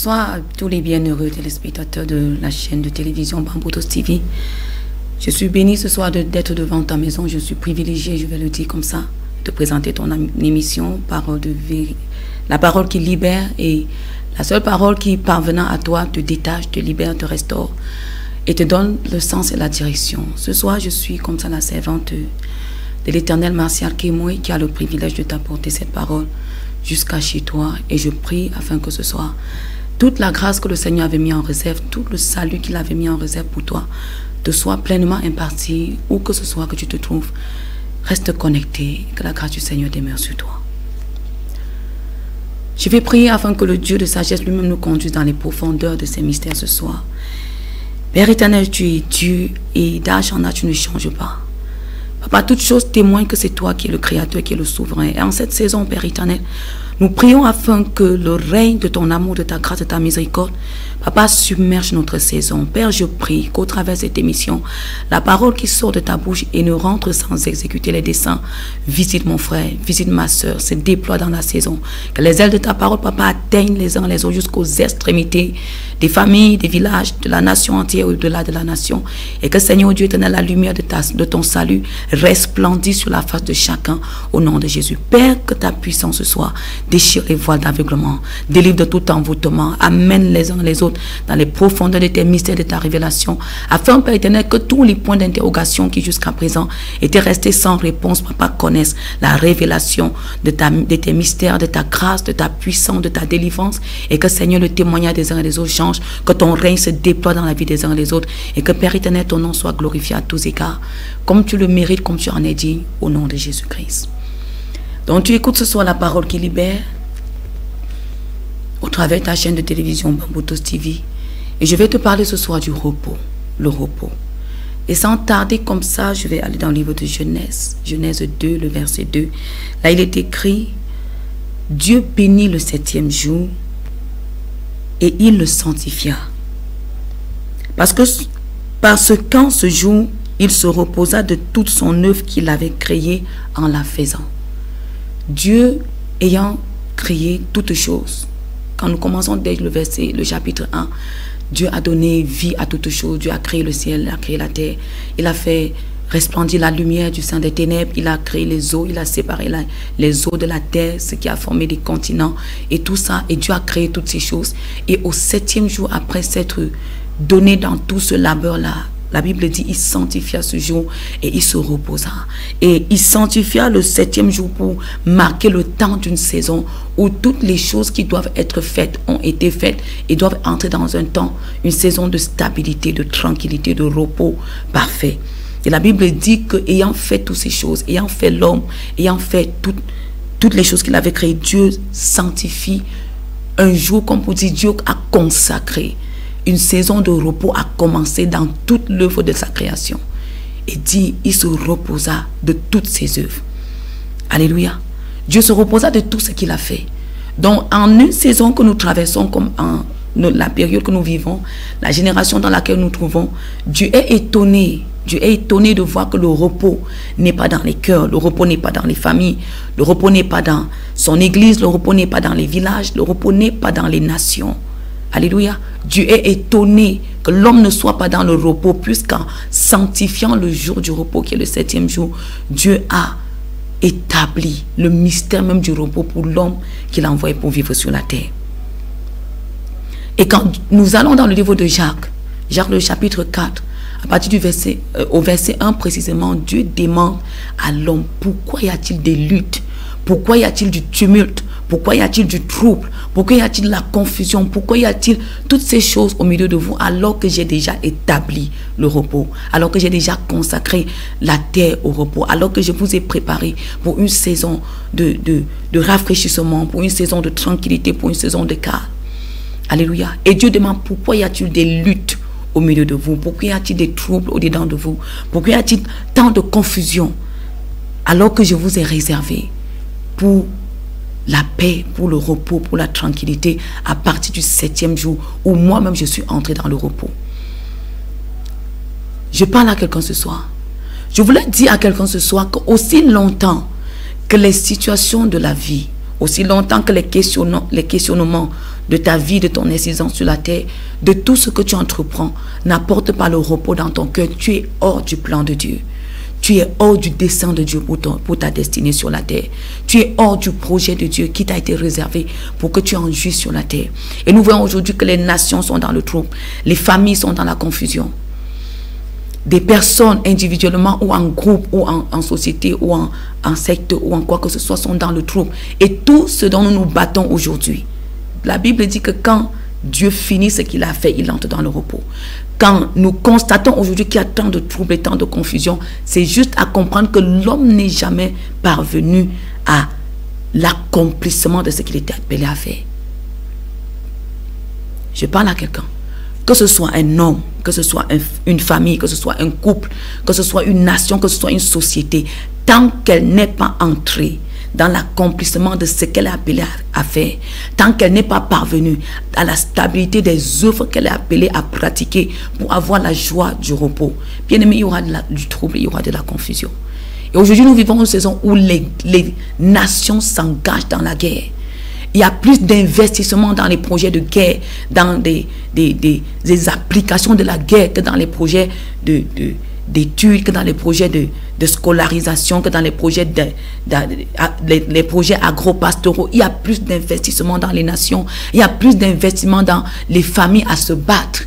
Bonsoir à tous les bienheureux téléspectateurs de la chaîne de télévision Bamboutos TV. Je suis bénie ce soir d'être devant ta maison. Je suis privilégiée, je vais le dire comme ça, de présenter ton émission, la parole qui libère et la seule parole qui, parvenant à toi, te détache, te libère, te restaure et te donne le sens et la direction. Ce soir, je suis comme ça la servante de l'Éternel Martial Kemoui qui a le privilège de t'apporter cette parole jusqu'à chez toi, et je prie afin que ce soit toute la grâce que le Seigneur avait mis en réserve, tout le salut qu'il avait mis en réserve pour toi, te soit pleinement imparti, où que ce soit que tu te trouves. Reste connecté, que la grâce du Seigneur demeure sur toi. Je vais prier afin que le Dieu de sagesse lui-même nous conduise dans les profondeurs de ces mystères ce soir. Père éternel, tu es Dieu, et d'âge en âge tu ne changes pas. Papa, toute chose témoigne que c'est toi qui es le Créateur, qui es le Souverain. Et en cette saison, Père éternel, nous prions afin que le règne de ton amour, de ta grâce, de ta miséricorde, Papa, submerge notre saison. Père, je prie qu'au travers de cette émission, la parole qui sort de ta bouche et ne rentre sans exécuter les desseins, visite mon frère, visite ma soeur, se déploie dans la saison. Que les ailes de ta parole, Papa, atteignent les uns les autres jusqu'aux extrémités des familles, des villages, de la nation entière ou au-delà de la nation. Et que, Seigneur Dieu éternel, la lumière de ton salut resplendit sur la face de chacun au nom de Jésus. Père, que ta puissance ce soir déchire les voiles d'aveuglement, délivre de tout envoûtement, amène les uns les autres dans les profondeurs de tes mystères, de ta révélation, afin, Père éternel, que tous les points d'interrogation qui jusqu'à présent étaient restés sans réponse, Papa, connaissent la révélation de tes mystères, de ta grâce, de ta puissance, de ta délivrance, et que, Seigneur, le témoignage des uns et des autres change, que ton règne se déploie dans la vie des uns et des autres, et que, Père éternel, ton nom soit glorifié à tous égards, comme tu le mérites, comme tu en es dit, au nom de Jésus-Christ. Donc tu écoutes ce soir la parole qui libère au travers de ta chaîne de télévision Bamboutos TV, et je vais te parler ce soir du repos, le repos. Et sans tarder comme ça, je vais aller dans le livre de Genèse, Genèse 2, le verset 2. Là il est écrit: Dieu bénit le 7e jour et il le sanctifia, parce qu'en ce jour il se reposa de toute son œuvre qu'il avait créée en la faisant. Dieu ayant créé toutes choses, quand nous commençons dès le chapitre 1, Dieu a donné vie à toutes choses. Dieu a créé le ciel, il a créé la terre, il a fait resplendir la lumière du sein des ténèbres, il a créé les eaux, il a séparé les eaux de la terre, ce qui a formé des continents et tout ça, et Dieu a créé toutes ces choses. Et au 7e jour, après s'être donné dans tout ce labeur-là, la Bible dit, il sanctifia ce jour et il se reposa. Et il sanctifia le 7e jour pour marquer le temps d'une saison où toutes les choses qui doivent être faites ont été faites et doivent entrer dans un temps, une saison de stabilité, de tranquillité, de repos parfait. Et la Bible dit que, ayant fait toutes ces choses, ayant fait l'homme, ayant fait toutes les choses qu'il avait créées, Dieu sanctifie un jour, comme pour dire, Dieu a consacré. Une saison de repos a commencé dans toute l'œuvre de sa création. Et dit, il se reposa de toutes ses œuvres. Alléluia. Dieu se reposa de tout ce qu'il a fait. Donc, en une saison que nous traversons, comme en la période que nous vivons, la génération dans laquelle nous trouvons, Dieu est étonné. Dieu est étonné de voir que le repos n'est pas dans les cœurs, le repos n'est pas dans les familles, le repos n'est pas dans son église, le repos n'est pas dans les villages, le repos n'est pas dans les nations. Alléluia. Dieu est étonné que l'homme ne soit pas dans le repos, puisqu'en sanctifiant le jour du repos, qui est le 7e jour, Dieu a établi le mystère même du repos pour l'homme qu'il a envoyé pour vivre sur la terre. Et quand nous allons dans le livre de Jacques le chapitre 4, à partir du au verset 1 précisément, Dieu demande à l'homme: pourquoi y a-t-il des luttes? Pourquoi y a-t-il du tumulte? Pourquoi y a-t-il du trouble? Pourquoi y a-t-il la confusion? Pourquoi y a-t-il toutes ces choses au milieu de vous, alors que j'ai déjà établi le repos, alors que j'ai déjà consacré la terre au repos, alors que je vous ai préparé pour une saison de rafraîchissement, pour une saison de tranquillité, pour une saison de calme. Alléluia. Et Dieu demande: pourquoi y a-t-il des luttes au milieu de vous? Pourquoi y a-t-il des troubles au-dedans de vous? Pourquoi y a-t-il tant de confusion, alors que je vous ai réservé pour la paix, pour le repos, pour la tranquillité, à partir du 7e jour, où moi-même je suis entré dans le repos. Je parle à quelqu'un ce soir. Je voulais dire à quelqu'un ce soir qu'aussi longtemps que les situations de la vie, aussi longtemps que les questionnements de ta vie, de ton existence sur la terre, de tout ce que tu entreprends, n'apporte pas le repos dans ton cœur, tu es hors du plan de Dieu. Tu es hors du dessein de Dieu pour ta destinée sur la terre. Tu es hors du projet de Dieu qui t'a été réservé pour que tu en jouisses sur la terre. Et nous voyons aujourd'hui que les nations sont dans le trouble. Les familles sont dans la confusion. Des personnes individuellement ou en groupe ou en société ou en secte ou en quoi que ce soit sont dans le trouble. Et tout ce dont nous nous battons aujourd'hui. La Bible dit que quand Dieu finit ce qu'il a fait, il entre dans le repos. Quand nous constatons aujourd'hui qu'il y a tant de troubles et tant de confusion, c'est juste à comprendre que l'homme n'est jamais parvenu à l'accomplissement de ce qu'il était appelé à faire. Je parle à quelqu'un. Que ce soit un homme, que ce soit une famille, que ce soit un couple, que ce soit une nation, que ce soit une société, tant qu'elle n'est pas entrée dans l'accomplissement de ce qu'elle est appelée à faire, tant qu'elle n'est pas parvenue à la stabilité des œuvres qu'elle est appelée à pratiquer pour avoir la joie du repos, bien aimé, il y aura du trouble, il y aura de la confusion. Et aujourd'hui, nous vivons une saison où les nations s'engagent dans la guerre. Il y a plus d'investissement dans les projets de guerre, dans des applications de la guerre que dans les projets d'études, que dans les projets de scolarisation, que dans les projets les projets agro-pastoraux. Il y a plus d'investissement dans les nations, il y a plus d'investissement dans les familles à se battre,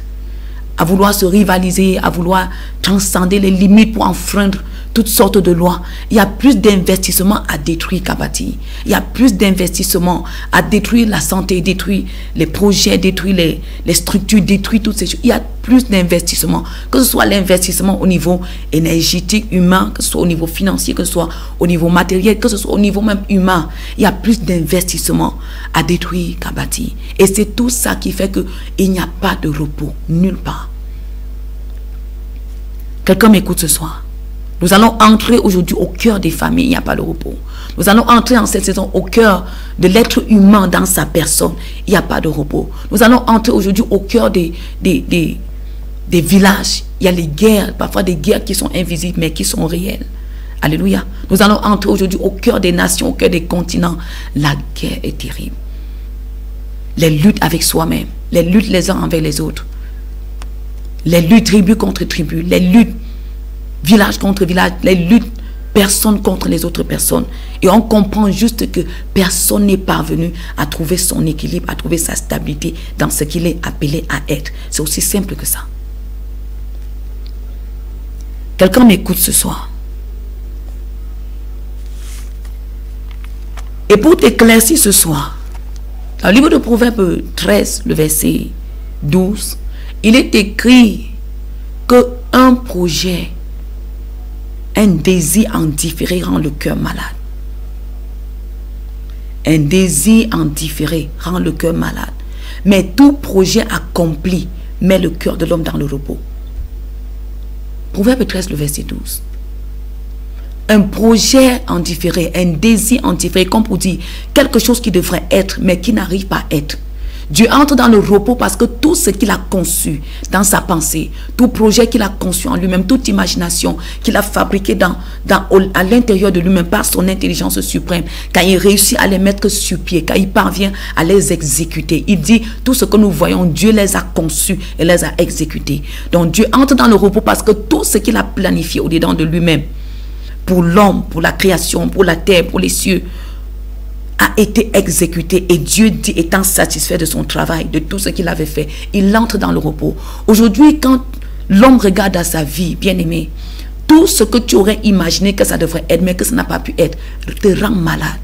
à vouloir se rivaliser, à vouloir transcender les limites pour enfreindre toutes sortes de lois. Il y a plus d'investissement à détruire qu'à bâtir. Il y a plus d'investissement à détruire la santé, détruire les projets, détruire les structures, détruire toutes ces choses. Il y a plus d'investissement, que ce soit l'investissement au niveau énergétique, humain, que ce soit au niveau financier, que ce soit au niveau matériel, que ce soit au niveau même humain. Il y a plus d'investissement à détruire qu'à bâtir. Et c'est tout ça qui fait qu'il n'y a pas de repos, nulle part. Quelqu'un m'écoute ce soir. Nous allons entrer aujourd'hui au cœur des familles, il n'y a pas de repos. Nous allons entrer en cette saison au cœur de l'être humain dans sa personne, il n'y a pas de repos. Nous allons entrer aujourd'hui au cœur des villages. Il y a les guerres, parfois des guerres qui sont invisibles mais qui sont réelles. Alléluia. Nous allons entrer aujourd'hui au cœur des nations, au cœur des continents. La guerre est terrible. Les luttes avec soi-même, les luttes les uns envers les autres. Les luttes tribu contre tribu, les luttes village contre village, les luttes personnes contre les autres personnes. Et on comprend juste que personne n'est parvenu à trouver son équilibre, à trouver sa stabilité dans ce qu'il est appelé à être. C'est aussi simple que ça. Quelqu'un m'écoute ce soir. Et pour t'éclaircir ce soir, dans le livre de Proverbes 13, le verset 12, il est écrit qu'un projet, un désir en différé rend le cœur malade. Un désir en différé rend le cœur malade. Mais tout projet accompli met le cœur de l'homme dans le repos. Proverbe 13, le verset 12. Un projet en différé, un désir en différé, comme pour dire quelque chose qui devrait être, mais qui n'arrive pas à être. Dieu entre dans le repos parce que tout ce qu'il a conçu dans sa pensée, tout projet qu'il a conçu en lui-même, toute imagination qu'il a fabriquée à l'intérieur de lui-même par son intelligence suprême, quand il réussit à les mettre sur pied, quand il parvient à les exécuter, il dit tout ce que nous voyons, Dieu les a conçus et les a exécutés. Donc Dieu entre dans le repos parce que tout ce qu'il a planifié au-dedans de lui-même, pour l'homme, pour la création, pour la terre, pour les cieux, a été exécuté. Et Dieu dit, étant satisfait de son travail, de tout ce qu'il avait fait, il entre dans le repos. Aujourd'hui, quand l'homme regarde à sa vie, bien-aimé, tout ce que tu aurais imaginé que ça devrait être, mais que ça n'a pas pu être, te rend malade.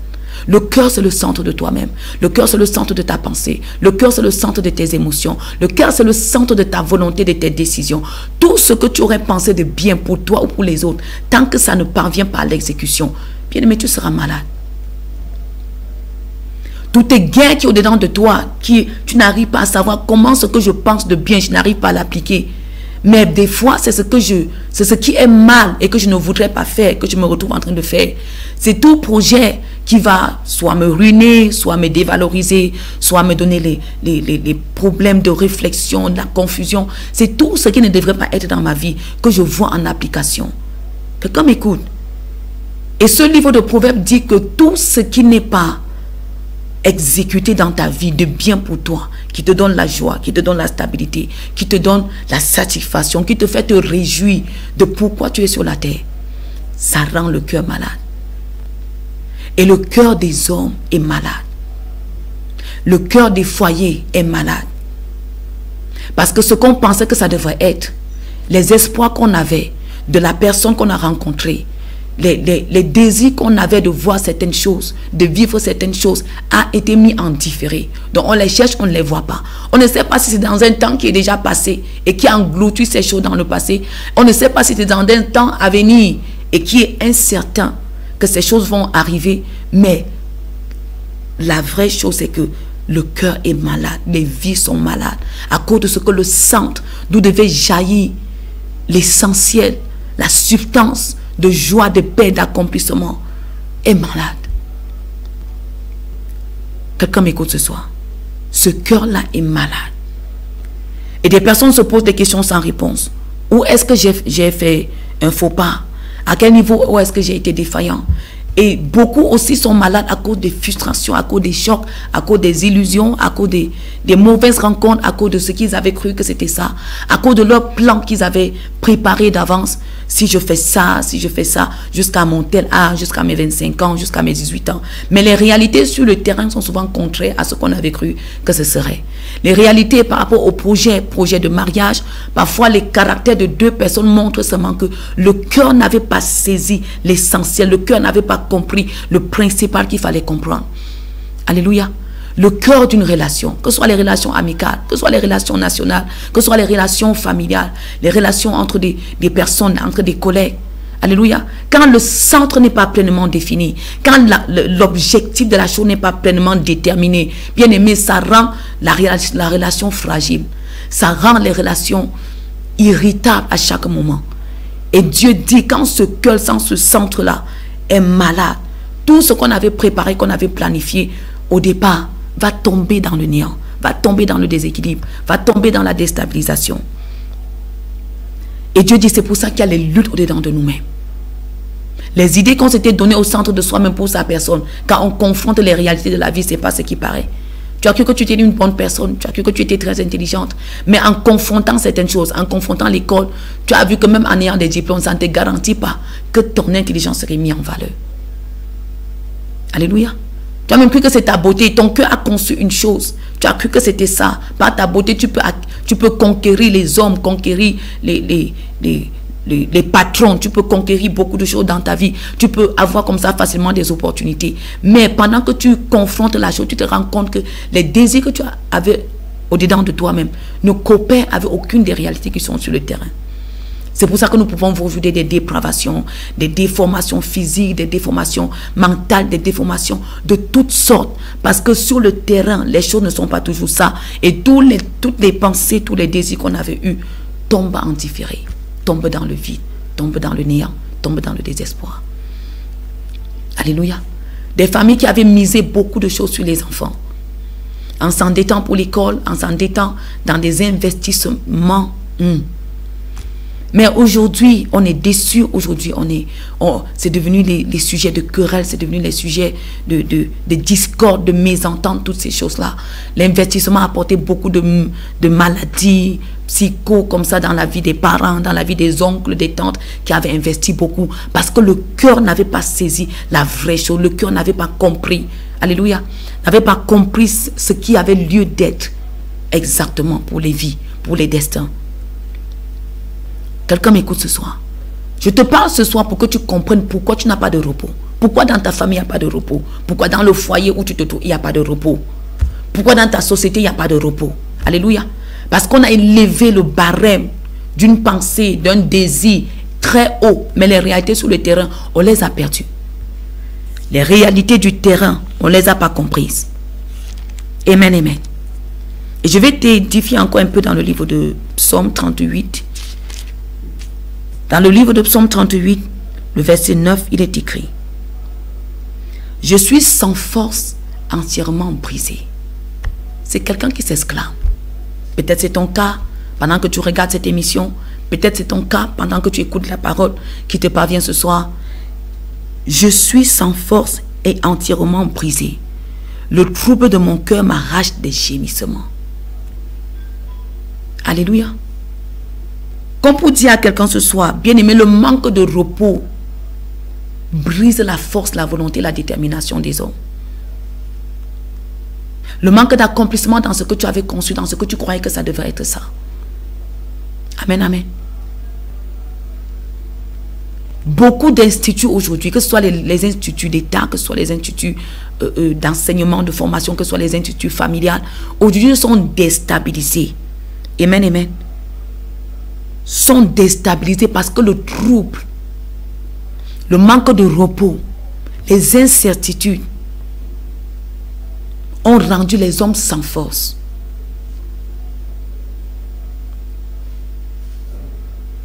Le cœur, c'est le centre de toi-même. Le cœur, c'est le centre de ta pensée. Le cœur, c'est le centre de tes émotions. Le cœur, c'est le centre de ta volonté, de tes décisions. Tout ce que tu aurais pensé de bien pour toi ou pour les autres, tant que ça ne parvient pas à l'exécution, bien-aimé, tu seras malade. Toutes tes guerres qui sont au-dedans de toi, tu n'arrives pas à savoir comment ce que je pense de bien, je n'arrive pas à l'appliquer. Mais des fois, c'est ce qui est mal et que je ne voudrais pas faire, que je me retrouve en train de faire. C'est tout projet qui va soit me ruiner, soit me dévaloriser, soit me donner les problèmes de réflexion, de la confusion. C'est tout ce qui ne devrait pas être dans ma vie que je vois en application. Quelqu'un m'écoute. Et ce livre de Proverbes dit que tout ce qui n'est pas exécuter dans ta vie de bien pour toi, qui te donne la joie, qui te donne la stabilité, qui te donne la satisfaction, qui te fait te réjouir de pourquoi tu es sur la terre, ça rend le cœur malade. Et le cœur des hommes est malade. Le cœur des foyers est malade. Parce que ce qu'on pensait que ça devrait être, les espoirs qu'on avait de la personne qu'on a rencontrée, les désirs qu'on avait de voir certaines choses, de vivre certaines choses, a été mis en différé. Donc on les cherche, on ne les voit pas. On ne sait pas si c'est dans un temps qui est déjà passé et qui a englouti ces choses dans le passé. On ne sait pas si c'est dans un temps à venir et qui est incertain que ces choses vont arriver. Mais la vraie chose, c'est que le cœur est malade, les vies sont malades, à cause de ce que le centre d'où devait jaillir l'essentiel, la substance de joie, de paix, d'accomplissement est malade. Quelqu'un m'écoute ce soir. Ce cœur-là est malade. Et des personnes se posent des questions sans réponse. Où est-ce que j'ai fait un faux pas? À quel niveau où est-ce que j'ai été défaillant? Et beaucoup aussi sont malades à cause des frustrations, à cause des chocs, à cause des illusions, à cause des mauvaises rencontres, à cause de ce qu'ils avaient cru que c'était ça, à cause de leur plan qu'ils avaient préparé d'avance. Si je fais ça, jusqu'à mon tel âge, jusqu'à mes 25 ans, jusqu'à mes 18 ans. Mais les réalités sur le terrain sont souvent contraires à ce qu'on avait cru que ce serait. Les réalités par rapport au projet de mariage, parfois les caractères de deux personnes montrent seulement que le cœur n'avait pas saisi l'essentiel, le cœur n'avait pas compris le principal qu'il fallait comprendre. Alléluia. Le cœur d'une relation, que ce soit les relations amicales, que ce soit les relations nationales, que ce soit les relations familiales, les relations entre des personnes, entre des collègues. Alléluia. Quand le centre n'est pas pleinement défini, quand l'objectif de la chose n'est pas pleinement déterminé, bien aimé, ça rend la relation fragile. Ça rend les relations irritables à chaque moment. Et Dieu dit, quand ce cœur, sans ce centre-là, est malade, tout ce qu'on avait préparé, qu'on avait planifié au départ, va tomber dans le néant, va tomber dans le déséquilibre, va tomber dans la déstabilisation. Et Dieu dit, c'est pour ça qu'il y a les luttes au-dedans de nous-mêmes. Les idées qu'on s'était données au centre de soi-même pour sa personne, quand on confronte les réalités de la vie, ce n'est pas ce qui paraît. Tu as cru que tu étais une bonne personne, tu as cru que tu étais très intelligente, mais en confrontant certaines choses, en confrontant l'école, tu as vu que même en ayant des diplômes, ça ne te garantit pas que ton intelligence serait mise en valeur. Alléluia. Tu as même cru que c'est ta beauté. Ton cœur a conçu une chose. Tu as cru que c'était ça. Par ta beauté, tu peux conquérir les hommes, conquérir les patrons. Tu peux conquérir beaucoup de choses dans ta vie. Tu peux avoir comme ça facilement des opportunités. Mais pendant que tu confrontes la chose, tu te rends compte que les désirs que tu avais au-dedans de toi-même ne coopèrent avec aucune des réalités qui sont sur le terrain. C'est pour ça que nous pouvons vous ajouter des dépravations, des déformations physiques, des déformations mentales, des déformations de toutes sortes. Parce que sur le terrain, les choses ne sont pas toujours ça. Et toutes les pensées, tous les désirs qu'on avait eus tombent en différé, tombent dans le vide, tombent dans le néant, tombent dans le désespoir. Alléluia. Des familles qui avaient misé beaucoup de choses sur les enfants. En s'endettant pour l'école, en s'endettant dans des investissements. Mais aujourd'hui, on est déçus. Aujourd'hui, c'est devenu les sujets de querelle, c'est devenu les sujets de discorde, de mésentente, toutes ces choses-là. L'investissement a apporté beaucoup de maladies psycho comme ça dans la vie des parents, dans la vie des oncles, des tantes qui avaient investi beaucoup parce que le cœur n'avait pas saisi la vraie chose, le cœur n'avait pas compris. Alléluia. N'avait pas compris ce qui avait lieu d'être exactement pour les vies, pour les destins. Quelqu'un m'écoute ce soir. Je te parle ce soir pour que tu comprennes pourquoi tu n'as pas de repos. Pourquoi dans ta famille il n'y a pas de repos. Pourquoi dans le foyer où tu te trouves il n'y a pas de repos. Pourquoi dans ta société il n'y a pas de repos. Alléluia. Parce qu'on a élevé le barème d'une pensée, d'un désir très haut. Mais les réalités sur le terrain, on les a perdues. Les réalités du terrain, on ne les a pas comprises. Amen, amen. Et je vais t'édifier encore un peu dans le livre de Psaume 38. Dans le livre de Psaume 38, le verset 9, il est écrit: je suis sans force, entièrement brisé. C'est quelqu'un qui s'exclame. Peut-être c'est ton cas pendant que tu regardes cette émission. Peut-être c'est ton cas pendant que tu écoutes la parole qui te parvient ce soir. Je suis sans force et entièrement brisé. Le trouble de mon cœur m'arrache des gémissements. Alléluia. Comme pour dire à quelqu'un ce soir, bien-aimé, le manque de repos brise la force, la volonté, la détermination des hommes. Le manque d'accomplissement dans ce que tu avais conçu, dans ce que tu croyais que ça devrait être ça. Amen, amen. Beaucoup d'instituts aujourd'hui, que ce soit les instituts d'État, que ce soit les instituts d'enseignement, de formation, que ce soit les instituts familiales, aujourd'hui sont déstabilisés. Amen, amen. Sont déstabilisés parce que le trouble, le manque de repos, les incertitudes ont rendu les hommes sans force.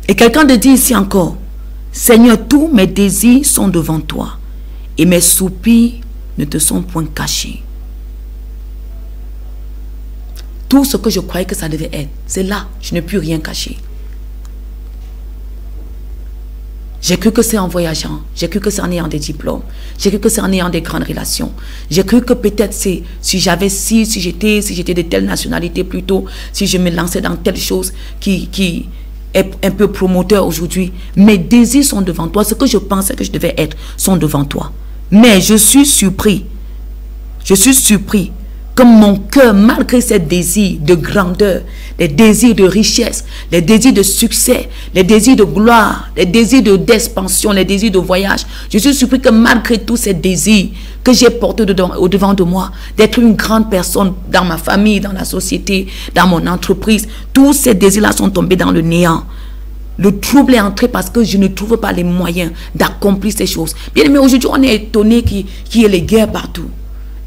Et quelqu'un te dit ici encore, Seigneur, tous mes désirs sont devant toi et mes soupirs ne te sont point cachés. Tout ce que je croyais que ça devait être, c'est là, je ne puis rien cacher. J'ai cru que c'est en voyageant, j'ai cru que c'est en ayant des diplômes, j'ai cru que c'est en ayant des grandes relations. J'ai cru que peut-être c'est si j'avais si j'étais de telle nationalité plutôt, si je me lançais dans telle chose qui est un peu promoteur aujourd'hui. Mes désirs sont devant toi, ce que je pensais que je devais être sont devant toi. Mais je suis surpris que mon cœur, malgré ces désirs de grandeur, les désirs de richesse, les désirs de succès, les désirs de gloire, les désirs d'expansion, les désirs de voyage, je suis surpris que malgré tous ces désirs que j'ai portés au-devant de moi, d'être une grande personne dans ma famille, dans la société, dans mon entreprise, tous ces désirs-là sont tombés dans le néant. Le trouble est entré parce que je ne trouve pas les moyens d'accomplir ces choses. Bien aimé, aujourd'hui, on est étonné qu'il y ait les guerres partout.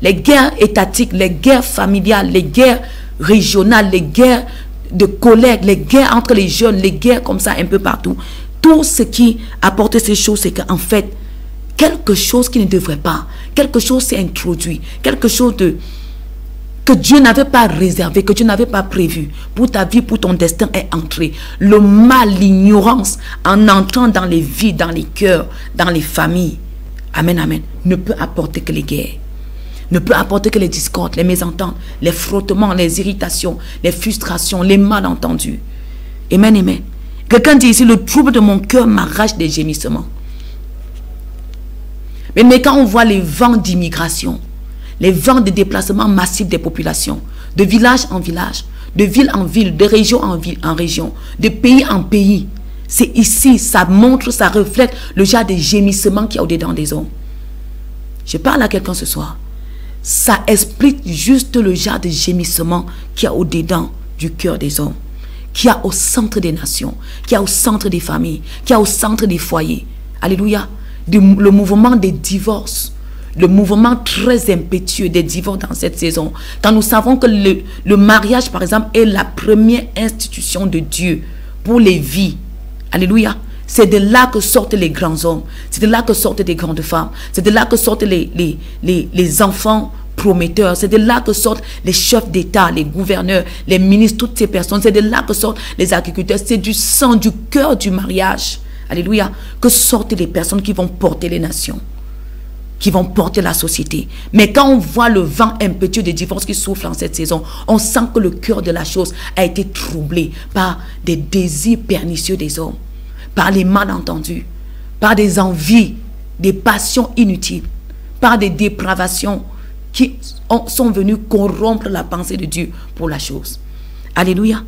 Les guerres étatiques, les guerres familiales, les guerres régionales, les guerres de collègues, les guerres entre les jeunes, les guerres comme ça un peu partout. Tout ce qui apporte ces choses, c'est qu'en fait, quelque chose qui ne devrait pas, quelque chose s'est introduit, quelque chose que Dieu n'avait pas réservé, que Dieu n'avait pas prévu pour ta vie, pour ton destin est entré. Le mal, l'ignorance, en entrant dans les vies, dans les cœurs, dans les familles, amen, amen, ne peut apporter que les guerres. Ne peut apporter que les discordes, les mésententes, les frottements, les irritations, les frustrations, les malentendus. Amen, amen. Quelqu'un dit ici, le trouble de mon cœur m'arrache des gémissements. Mais quand on voit les vents d'immigration, les vents de déplacement massif des populations, de village en village, de ville en ville, de région en ville, en région, de pays en pays, c'est ici, ça montre, ça reflète le genre de gémissement qu'il y a au-dedans des hommes. Je parle à quelqu'un ce soir. Ça explique juste le genre de gémissement qu'il y a au-dedans du cœur des hommes, qu'il y a au centre des nations, qu'il y a au centre des familles, qu'il y a au centre des foyers. Alléluia. Le mouvement des divorces, le mouvement très impétueux des divorces dans cette saison. Quand nous savons que le mariage, par exemple, est la première institution de Dieu pour les vies. Alléluia. C'est de là que sortent les grands hommes. C'est de là que sortent des grandes femmes. C'est de là que sortent les enfants prometteurs. C'est de là que sortent les chefs d'État, les gouverneurs, les ministres, toutes ces personnes. C'est de là que sortent les agriculteurs. C'est du sang, du cœur du mariage. Alléluia. Que sortent les personnes qui vont porter les nations, qui vont porter la société. Mais quand on voit le vent impétueux des divorces qui souffle en cette saison, on sent que le cœur de la chose a été troublé par des désirs pernicieux des hommes, par les malentendus, par des envies, des passions inutiles, par des dépravations qui sont venues corrompre la pensée de Dieu pour la chose. Alléluia.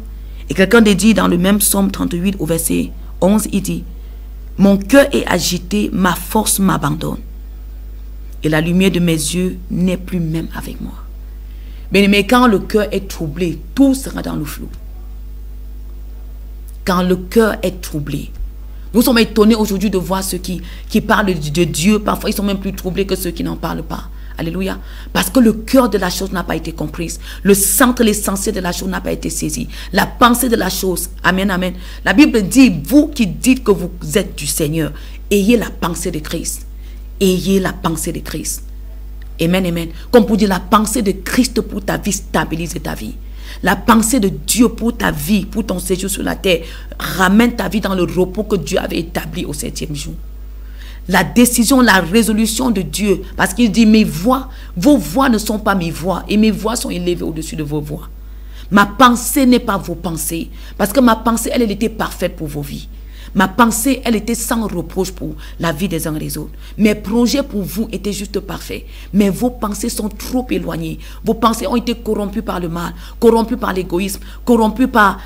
Et quelqu'un dit dans le même psaume 38 au verset 11, il dit, « Mon cœur est agité, ma force m'abandonne, et la lumière de mes yeux n'est plus même avec moi. » Mais quand le cœur est troublé, tout sera dans le flou. Quand le cœur est troublé, nous sommes étonnés aujourd'hui de voir ceux qui parlent de Dieu. Parfois, ils sont même plus troublés que ceux qui n'en parlent pas. Alléluia. Parce que le cœur de la chose n'a pas été comprise. Le centre, l'essentiel de la chose n'a pas été saisi. La pensée de la chose. Amen, amen. La Bible dit, vous qui dites que vous êtes du Seigneur, ayez la pensée de Christ. Ayez la pensée de Christ. Amen, amen. Comme pour dire, la pensée de Christ pour ta vie stabilise ta vie. La pensée de Dieu pour ta vie, pour ton séjour sur la terre, ramène ta vie dans le repos que Dieu avait établi au 7e jour. la décision, la résolution de Dieu. Parce qu'il dit, mes voix, vos voix ne sont pas mes voix. Et mes voix sont élevées au-dessus de vos voix. Ma pensée n'est pas vos pensées. Parce que ma pensée, elle était parfaite pour vos vies. Ma pensée, elle était sans reproche pour la vie des uns et des autres. Mes projets pour vous étaient juste parfaits. Mais vos pensées sont trop éloignées. Vos pensées ont été corrompues par le mal, corrompues par l'égoïsme, corrompues par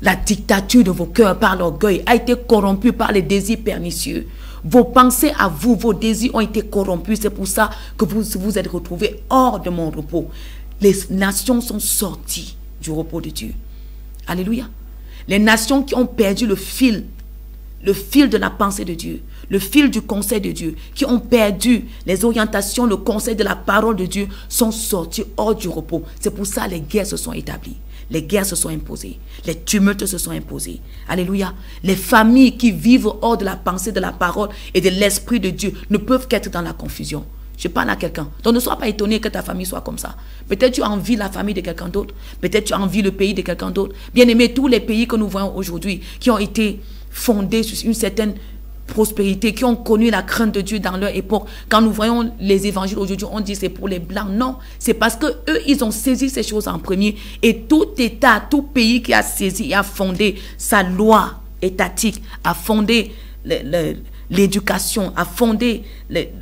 la dictature de vos cœurs, par l'orgueil, a été corrompue par les désirs pernicieux. Vos pensées à vous, vos désirs ont été corrompus. C'est pour ça que vous vous êtes retrouvés hors de mon repos. Les nations sont sorties du repos de Dieu. Alléluia. Les nations qui ont perdu le fil de la pensée de Dieu, le fil du conseil de Dieu, qui ont perdu les orientations, le conseil de la parole de Dieu, sont sortis hors du repos. C'est pour ça que les guerres se sont établies. Les guerres se sont imposées. Les tumultes se sont imposés. Alléluia. Les familles qui vivent hors de la pensée, de la parole et de l'esprit de Dieu ne peuvent qu'être dans la confusion. Je parle à quelqu'un. Donc ne sois pas étonné que ta famille soit comme ça. Peut-être tu envies la famille de quelqu'un d'autre. Peut-être tu envies le pays de quelqu'un d'autre. Bien aimé, tous les pays que nous voyons aujourd'hui, qui ont été fondés sur une certaine prospérité, qui ont connu la crainte de Dieu dans leur époque. Quand nous voyons les évangiles aujourd'hui, on dit c'est pour les blancs. Non, c'est parce que eux, ils ont saisi ces choses en premier. Et tout État, tout pays qui a saisi et a fondé sa loi étatique, a fondé l'éducation, a fondé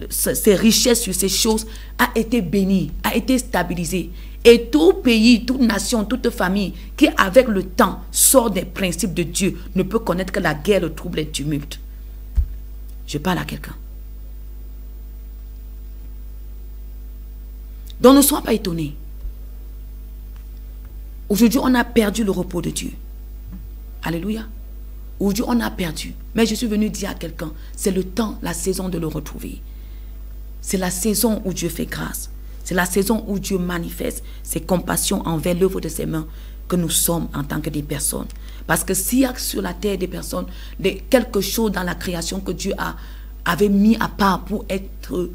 ses richesses sur ces choses, a été béni, a été stabilisé. Et tout pays, toute nation, toute famille qui, avec le temps, sort des principes de Dieu, ne peut connaître que la guerre, le trouble et le tumulte. Je parle à quelqu'un. Donc ne sois pas étonné. Aujourd'hui, on a perdu le repos de Dieu. Alléluia. Aujourd'hui, on a perdu. Mais je suis venu dire à quelqu'un, c'est le temps, la saison de le retrouver. C'est la saison où Dieu fait grâce. C'est la saison où Dieu manifeste ses compassions envers l'œuvre de ses mains que nous sommes en tant que des personnes. Parce que s'il y a sur la terre des personnes, quelque chose dans la création que Dieu avait mis à part pour être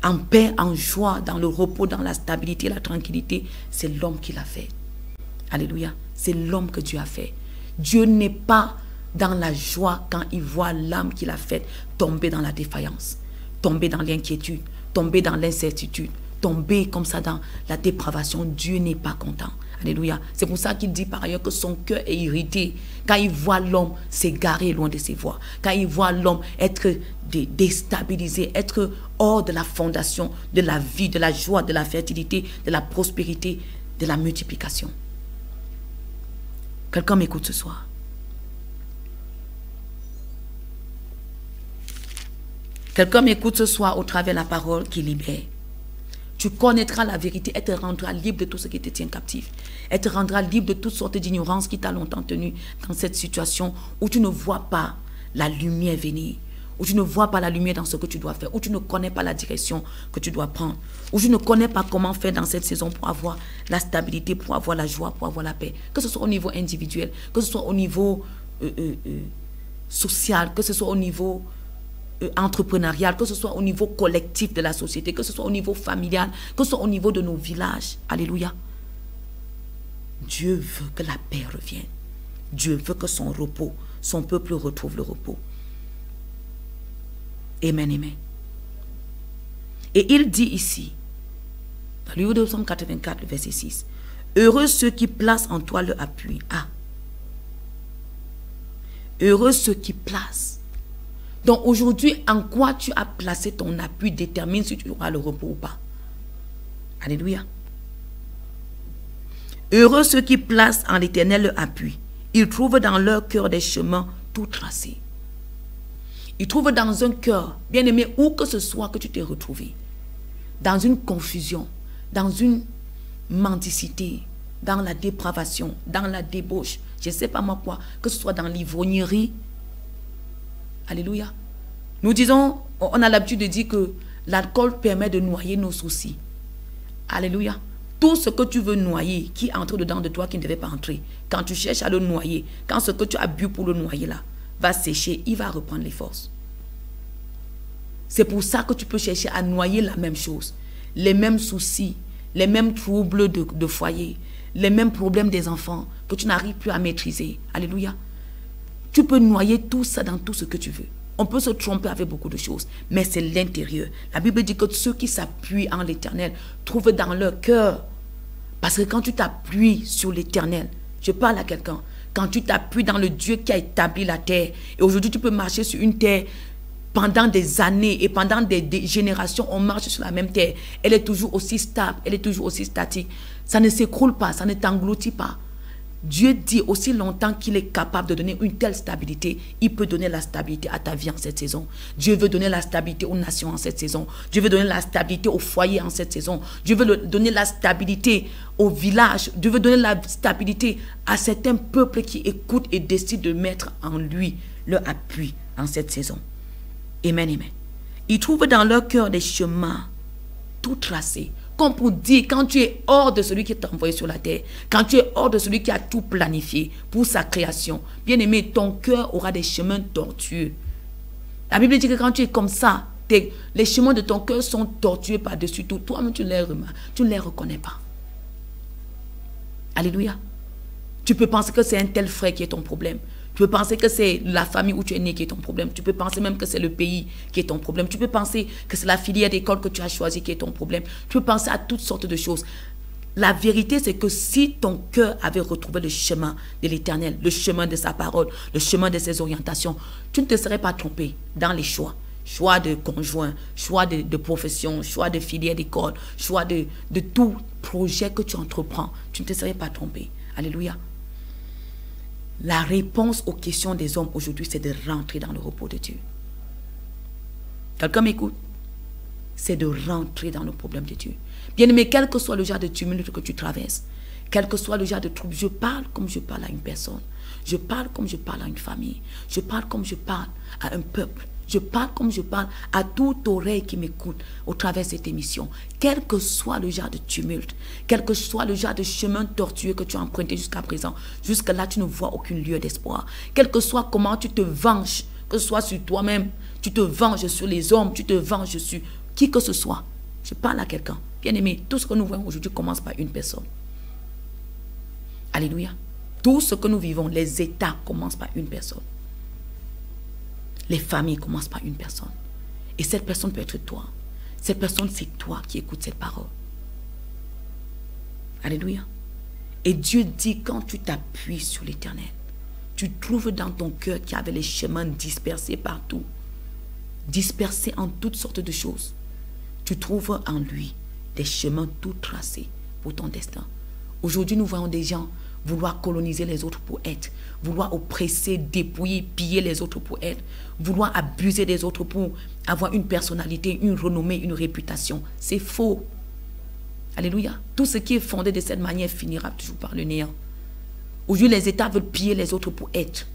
en paix, en joie, dans le repos, dans la stabilité, la tranquillité, c'est l'homme qui l'a fait. Alléluia. C'est l'homme que Dieu a fait. Dieu n'est pas dans la joie quand il voit l'âme qu'il a faite tomber dans la défaillance, tomber dans l'inquiétude, tomber dans l'incertitude, tomber comme ça dans la dépravation. Dieu n'est pas content. Alléluia. C'est pour ça qu'il dit par ailleurs que son cœur est irrité quand il voit l'homme s'égarer loin de ses voies, quand il voit l'homme être déstabilisé, être hors de la fondation de la vie, de la joie, de la fertilité, de la prospérité, de la multiplication. Quelqu'un m'écoute ce soir. Quelqu'un m'écoute ce soir au travers de la parole qui libère. Tu connaîtras la vérité et te rendras libre de tout ce qui te tient captif. Et te rendras libre de toutes sortes d'ignorance qui t'a longtemps tenu dans cette situation où tu ne vois pas la lumière venir, où tu ne vois pas la lumière dans ce que tu dois faire, où tu ne connais pas la direction que tu dois prendre, où tu ne connais pas comment faire dans cette saison pour avoir la stabilité, pour avoir la joie, pour avoir la paix. Que ce soit au niveau individuel, que ce soit au niveau social, que ce soit au niveau entrepreneurial, que ce soit au niveau collectif de la société, que ce soit au niveau familial, que ce soit au niveau de nos villages. Alléluia. Dieu veut que la paix revienne. Dieu veut que son repos, son peuple retrouve le repos. Amen, amen. Et il dit ici, dans le livre de Psaume 84, le verset 6, « Heureux ceux qui placent en toi leur appui. » Ah. Heureux ceux qui placent. Donc aujourd'hui, en quoi tu as placé ton appui détermine si tu auras le repos ou pas. Alléluia. Heureux ceux qui placent en l'Éternel leur appui. Ils trouvent dans leur cœur des chemins tout tracés. Ils trouvent dans un cœur, bien aimé, où que ce soit que tu t'es retrouvé, dans une confusion, dans une mendicité, dans la dépravation, dans la débauche, je ne sais pas moi quoi, que ce soit dans l'ivrognerie. Alléluia. Nous disons, on a l'habitude de dire que l'alcool permet de noyer nos soucis. Alléluia. Tout ce que tu veux noyer, qui entre dedans de toi, qui ne devait pas entrer, quand tu cherches à le noyer, quand ce que tu as bu pour le noyer là, va sécher, il va reprendre les forces. C'est pour ça que tu peux chercher à noyer la même chose. Les mêmes soucis, les mêmes troubles de foyer, les mêmes problèmes des enfants que tu n'arrives plus à maîtriser. Alléluia. Tu peux noyer tout ça dans tout ce que tu veux. On peut se tromper avec beaucoup de choses, mais c'est l'intérieur. La Bible dit que ceux qui s'appuient en l'Éternel trouvent dans leur cœur. Parce que quand tu t'appuies sur l'Éternel, je parle à quelqu'un, quand tu t'appuies dans le Dieu qui a établi la terre, et aujourd'hui tu peux marcher sur une terre pendant des années et pendant des générations, on marche sur la même terre. Elle est toujours aussi stable, elle est toujours aussi statique. Ça ne s'écroule pas, ça ne t'engloutit pas. Dieu dit aussi longtemps qu'il est capable de donner une telle stabilité, il peut donner la stabilité à ta vie en cette saison. Dieu veut donner la stabilité aux nations en cette saison. Dieu veut donner la stabilité au foyer en cette saison. Dieu veut donner la stabilité au village. Dieu veut donner la stabilité à certains peuples qui écoutent et décident de mettre en lui leur appui en cette saison. Amen, amen. Ils trouvent dans leur cœur des chemins tout tracés. Comme pour dire, quand tu es hors de celui qui t'a envoyé sur la terre, quand tu es hors de celui qui a tout planifié pour sa création, bien aimé, ton cœur aura des chemins tortueux. La Bible dit que quand tu es comme ça, les chemins de ton cœur sont tortueux par-dessus tout. Toi-même, tu ne les reconnais pas. Alléluia. Tu peux penser que c'est un tel frère qui est ton problème. Tu peux penser que c'est la famille où tu es né qui est ton problème. Tu peux penser même que c'est le pays qui est ton problème. Tu peux penser que c'est la filière d'école que tu as choisie qui est ton problème. Tu peux penser à toutes sortes de choses. La vérité, c'est que si ton cœur avait retrouvé le chemin de l'Éternel, le chemin de sa parole, le chemin de ses orientations, tu ne te serais pas trompé dans les choix. Choix de conjoint, choix de profession, choix de filière d'école, choix de tout projet que tu entreprends. Tu ne te serais pas trompé. Alléluia. La réponse aux questions des hommes aujourd'hui, c'est de rentrer dans le repos de Dieu. Quelqu'un m'écoute? C'est de rentrer dans le problème de Dieu. Bien aimé, quel que soit le genre de tumulte que tu traverses, quel que soit le genre de trouble, je parle comme je parle à une personne. Je parle comme je parle à une famille. Je parle comme je parle à un peuple. Je parle comme je parle à toute oreille qui m'écoute au travers de cette émission. Quel que soit le genre de tumulte, quel que soit le genre de chemin tortueux que tu as emprunté jusqu'à présent, jusque-là, tu ne vois aucune lueur d'espoir. Quel que soit comment tu te venges, que ce soit sur toi-même, tu te venges sur les hommes, tu te venges sur qui que ce soit. Je parle à quelqu'un. Bien aimé, tout ce que nous voyons aujourd'hui commence par une personne. Alléluia. Tout ce que nous vivons, les États commencent par une personne. Les familles commencent par une personne. Et cette personne peut être toi. Cette personne, c'est toi qui écoutes cette parole. Alléluia. Et Dieu dit, quand tu t'appuies sur l'Éternel, tu trouves dans ton cœur qu'il y avait les chemins dispersés partout, dispersés en toutes sortes de choses. Tu trouves en lui des chemins tout tracés pour ton destin. Aujourd'hui, nous voyons des gens vouloir coloniser les autres pour être, vouloir oppresser, dépouiller, piller les autres pour être, vouloir abuser des autres pour avoir une personnalité, une renommée, une réputation. C'est faux. Alléluia. Tout ce qui est fondé de cette manière finira toujours par le néant. Aujourd'hui, les États veulent piller les autres pour être.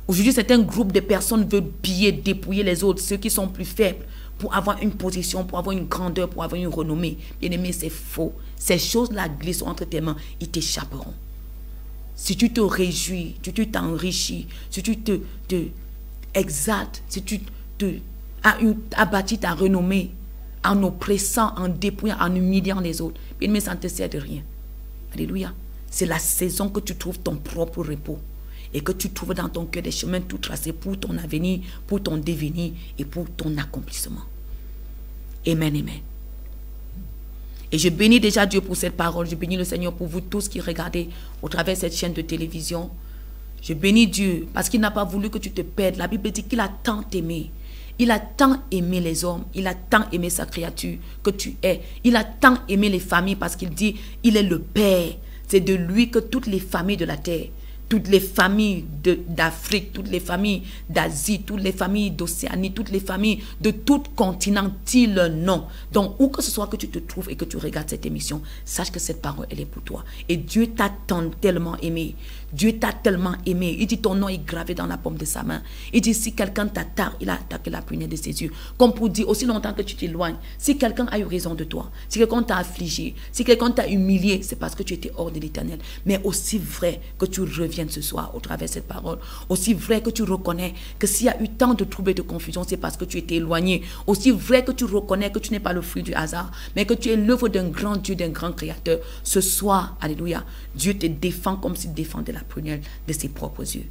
Aujourd'hui, certains groupes de personnes veulent piller, dépouiller les autres, ceux qui sont plus faibles, pour avoir une position, pour avoir une grandeur, pour avoir une renommée. Bien aimé, c'est faux. Ces choses-là glissent entre tes mains, ils t'échapperont. Si tu te réjouis, si tu t'enrichis, si tu te exaltes, si tu as bâti ta renommée en oppressant, en dépouillant, en humiliant les autres, bien aimé, ça ne te sert de rien. Alléluia. C'est la saison que tu trouves ton propre repos et que tu trouves dans ton cœur des chemins tout tracés pour ton avenir, pour ton devenir et pour ton accomplissement. Amen, amen. Et je bénis déjà Dieu pour cette parole. Je bénis le Seigneur pour vous tous qui regardez au travers de cette chaîne de télévision. Je bénis Dieu parce qu'il n'a pas voulu que tu te perdes. La Bible dit qu'il a tant aimé. Il a tant aimé les hommes. Il a tant aimé sa créature que tu es. Il a tant aimé les familles parce qu'il dit il est le Père. C'est de lui que toutes les familles de la terre, toutes les familles d'Afrique, toutes les familles d'Asie, toutes les familles d'Océanie, toutes les familles de tout continent tirent leur nom. Donc, où que ce soit que tu te trouves et que tu regardes cette émission, sache que cette parole, elle est pour toi. Et Dieu t'a tellement aimé. Dieu t'a tellement aimé. Il dit ton nom est gravé dans la paume de sa main. Il dit si quelqu'un t'attaque, il a attaqué la prunelle de ses yeux. Comme pour dire aussi longtemps que tu t'éloignes, si quelqu'un a eu raison de toi, si quelqu'un t'a affligé, si quelqu'un t'a humilié, c'est parce que tu étais hors de l'Éternel. Mais aussi vrai que tu reviennes ce soir au travers de cette parole, aussi vrai que tu reconnais que s'il y a eu tant de troubles et de confusion, c'est parce que tu étais éloigné. Aussi vrai que tu reconnais que tu n'es pas le fruit du hasard, mais que tu es l'œuvre d'un grand Dieu, d'un grand Créateur. Ce soir, alléluia, Dieu te défend comme s'il défendait la prunelle de ses propres yeux.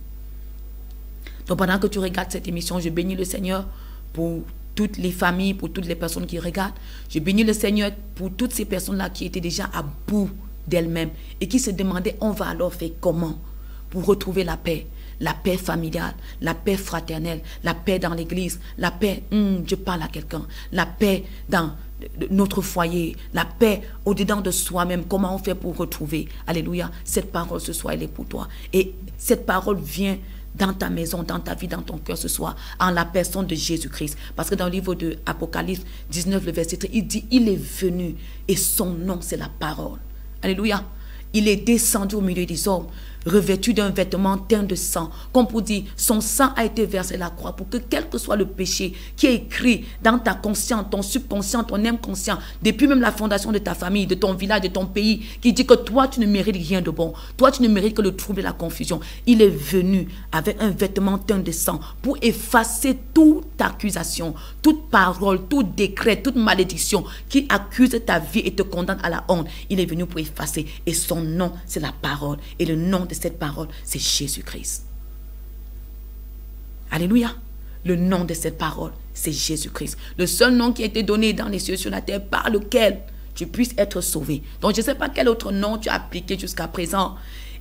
Donc pendant que tu regardes cette émission, je bénis le Seigneur pour toutes les familles, pour toutes les personnes qui regardent. Je bénis le Seigneur pour toutes ces personnes-là qui étaient déjà à bout d'elles-mêmes et qui se demandaient, on va alors faire comment pour retrouver la paix familiale, la paix fraternelle, la paix dans l'église, la paix, je parle à quelqu'un, la paix dans notre foyer, la paix au-dedans de soi-même, comment on fait pour retrouver, alléluia, cette parole ce soir, elle est pour toi. Et cette parole vient dans ta maison, dans ta vie, dans ton cœur ce soir, en la personne de Jésus-Christ. Parce que dans le livre de Apocalypse 19, le verset 3, il dit, il est venu et son nom, c'est la parole. Alléluia. Il est descendu au milieu des hommes, revêtu d'un vêtement teint de sang, comme pour dire, son sang a été versé à la croix pour que quel que soit le péché qui est écrit dans ta conscience, ton subconscient, ton inconscient, depuis même la fondation de ta famille, de ton village, de ton pays, qui dit que toi, tu ne mérites rien de bon, toi, tu ne mérites que le trouble et la confusion. Il est venu avec un vêtement teint de sang pour effacer toute accusation, toute parole, tout décret, toute malédiction qui accuse ta vie et te condamne à la honte. Il est venu pour effacer. Et son nom, c'est la parole. Et le nom de cette parole, c'est Jésus-Christ. Alléluia. Le nom de cette parole, c'est Jésus-Christ. Le seul nom qui a été donné dans les cieux sur la terre par lequel tu puisses être sauvé. Donc, je ne sais pas quel autre nom tu as appliqué jusqu'à présent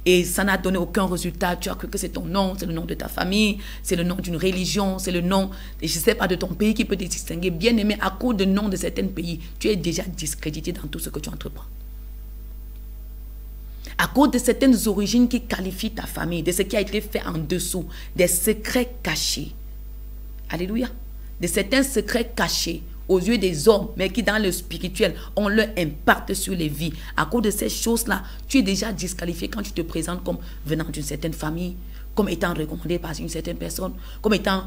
et ça n'a donné aucun résultat. Tu as cru que c'est ton nom, c'est le nom de ta famille, c'est le nom d'une religion, c'est le nom, je ne sais pas, de ton pays qui peut te distinguer. Bien aimé, à cause du nom de certains pays, tu es déjà discrédité dans tout ce que tu entreprends. À cause de certaines origines qui qualifient ta famille, de ce qui a été fait en dessous, des secrets cachés. Alléluia. De certains secrets cachés aux yeux des hommes, mais qui dans le spirituel ont leur impact sur les vies. À cause de ces choses-là, tu es déjà disqualifié quand tu te présentes comme venant d'une certaine famille, comme étant recommandé par une certaine personne, comme étant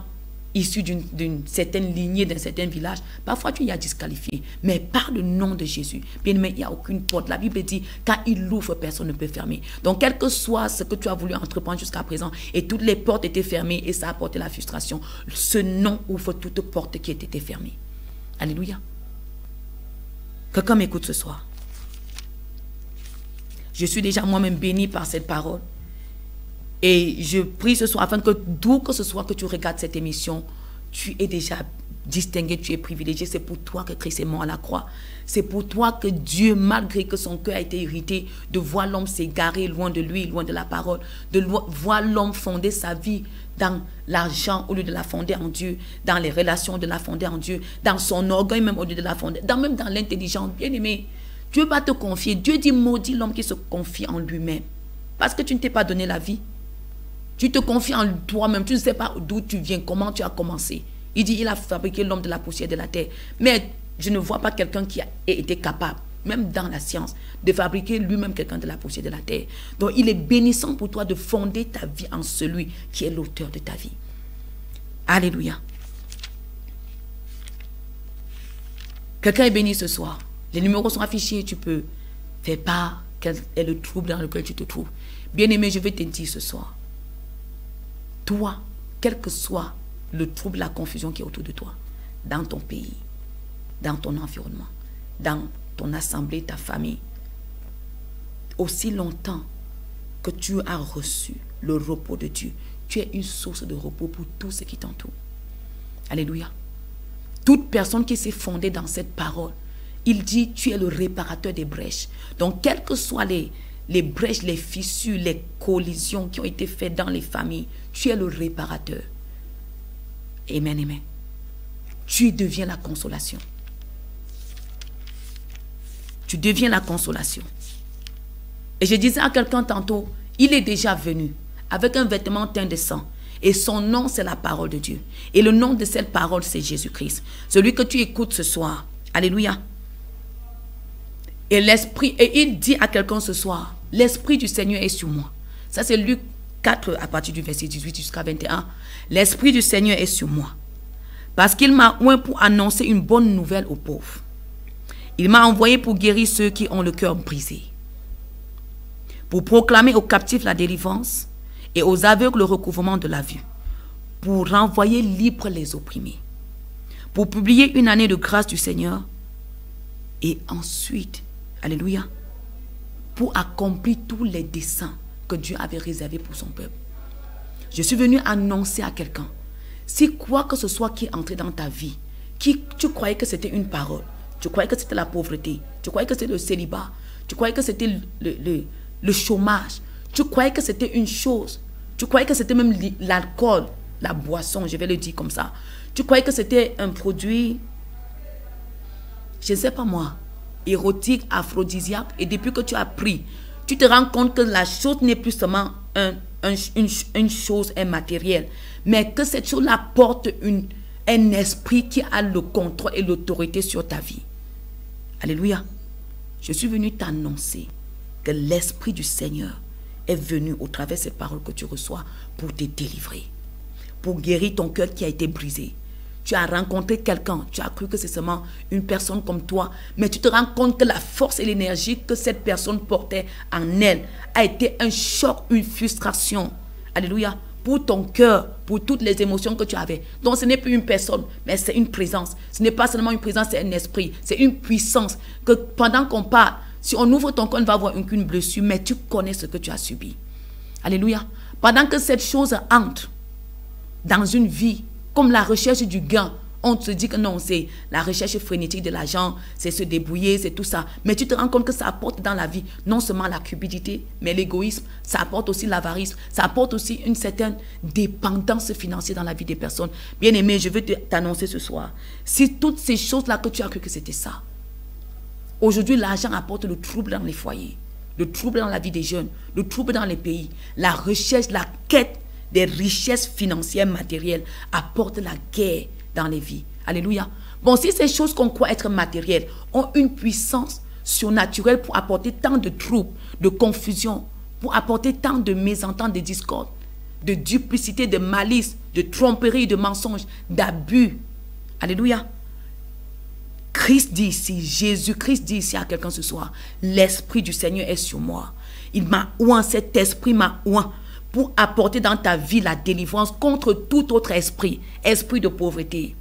issu d'une certaine lignée, d'un certain village. Parfois, tu y as disqualifié. Mais par le nom de Jésus, bien aimé, il n'y a aucune porte. La Bible dit, quand il ouvre, personne ne peut fermer. Donc, quel que soit ce que tu as voulu entreprendre jusqu'à présent, et toutes les portes étaient fermées, et ça a apporté la frustration, ce nom ouvre toute porte qui était fermée. Alléluia. Quelqu'un m'écoute ce soir. Je suis déjà moi-même béni par cette parole. Et je prie ce soir afin que d'où que ce soit que tu regardes cette émission, tu es déjà distingué, tu es privilégié. C'est pour toi que Christ est mort à la croix. C'est pour toi que Dieu, malgré que son cœur a été irrité, de voir l'homme s'égarer loin de lui, loin de la parole, de voir l'homme fonder sa vie dans l'argent au lieu de la fonder en Dieu, dans les relations de la fonder en Dieu, dans son orgueil même au lieu de la fonder, même dans l'intelligence. Bien aimé, Dieu va te confier. Dieu dit maudit l'homme qui se confie en lui-même. Parce que tu ne t'es pas donné la vie. Tu te confies en toi-même, tu ne sais pas d'où tu viens, comment tu as commencé. Il dit, il a fabriqué l'homme de la poussière de la terre. Mais je ne vois pas quelqu'un qui a été capable, même dans la science, de fabriquer lui-même quelqu'un de la poussière de la terre. Donc, il est bénissant pour toi de fonder ta vie en celui qui est l'auteur de ta vie. Alléluia. Quelqu'un est béni ce soir. Les numéros sont affichés, tu peux faire part quel est le trouble dans lequel tu te trouves. Bien-aimé, je vais te dire ce soir. Toi, quel que soit le trouble, la confusion qui est autour de toi, dans ton pays, dans ton environnement, dans ton assemblée, ta famille, aussi longtemps que tu as reçu le repos de Dieu, tu es une source de repos pour tout ce qui t'entoure. Alléluia. Toute personne qui s'est fondée dans cette parole, il dit, tu es le réparateur des brèches. Donc, quelles que soient les brèches, les fissures, les collisions qui ont été faites dans les familles, tu es le réparateur. Amen, amen. Tu deviens la consolation. Tu deviens la consolation. Et je disais à quelqu'un tantôt, il est déjà venu avec un vêtement teint de sang. Et son nom, c'est la parole de Dieu. Et le nom de cette parole, c'est Jésus-Christ. Celui que tu écoutes ce soir. Alléluia. Et l'esprit, et il dit à quelqu'un ce soir, l'esprit du Seigneur est sur moi. Ça, c'est Luc 4, à partir du verset 18 jusqu'à 21. L'esprit du Seigneur est sur moi. Parce qu'il m'a oint pour annoncer une bonne nouvelle aux pauvres. Il m'a envoyé pour guérir ceux qui ont le cœur brisé. Pour proclamer aux captifs la délivrance et aux aveugles le recouvrement de la vue. Pour renvoyer libres les opprimés. Pour publier une année de grâce du Seigneur. Et ensuite, alléluia, pour accomplir tous les desseins que Dieu avait réservés pour son peuple. Je suis venu annoncer à quelqu'un. Si quoi que ce soit qui est entré dans ta vie, tu croyais que c'était une parole, tu croyais que c'était la pauvreté, tu croyais que c'était le célibat, tu croyais que c'était le chômage, tu croyais que c'était une chose, tu croyais que c'était même l'alcool, la boisson, je vais le dire comme ça. Tu croyais que c'était un produit, je ne sais pas moi, érotique, aphrodisiaque, et depuis que tu as pris, tu te rends compte que la chose n'est plus seulement une chose immatérielle, mais que cette chose-là porte un esprit qui a le contrôle et l'autorité sur ta vie. Alléluia. Je suis venu t'annoncer que l'Esprit du Seigneur est venu au travers de ces paroles que tu reçois pour te délivrer, pour guérir ton cœur qui a été brisé. Tu as rencontré quelqu'un, tu as cru que c'est seulement une personne comme toi, mais tu te rends compte que la force et l'énergie que cette personne portait en elle a été un choc, une frustration. Alléluia. Pour ton cœur, pour toutes les émotions que tu avais. Donc ce n'est plus une personne, mais c'est une présence. Ce n'est pas seulement une présence, c'est un esprit. C'est une puissance que pendant qu'on parle, si on ouvre ton cœur, on va voir une blessure, mais tu connais ce que tu as subi. Alléluia. Pendant que cette chose entre dans une vie, comme la recherche du gain, on te dit que non, c'est la recherche frénétique de l'argent, c'est se débrouiller, c'est tout ça. Mais tu te rends compte que ça apporte dans la vie non seulement la cupidité, mais l'égoïsme, ça apporte aussi l'avarisme, ça apporte aussi une certaine dépendance financière dans la vie des personnes. Bien aimé, je veux t'annoncer ce soir, si toutes ces choses-là que tu as cru que c'était ça, aujourd'hui l'argent apporte le trouble dans les foyers, le trouble dans la vie des jeunes, le trouble dans les pays, la recherche, la quête des richesses financières matérielles apporte la guerre dans les vies. Alléluia. Bon, si ces choses qu'on croit être matérielles ont une puissance surnaturelle pour apporter tant de troubles, de confusion, pour apporter tant de mésententes, de discordes, de duplicité, de malice, de tromperie, de mensonges, d'abus. Alléluia. Christ dit ici, Jésus-Christ dit ici à quelqu'un ce soir, l'Esprit du Seigneur est sur moi. Il m'a oint, cet esprit m'a oint pour apporter dans ta vie la délivrance contre tout autre esprit. Esprit de pauvreté,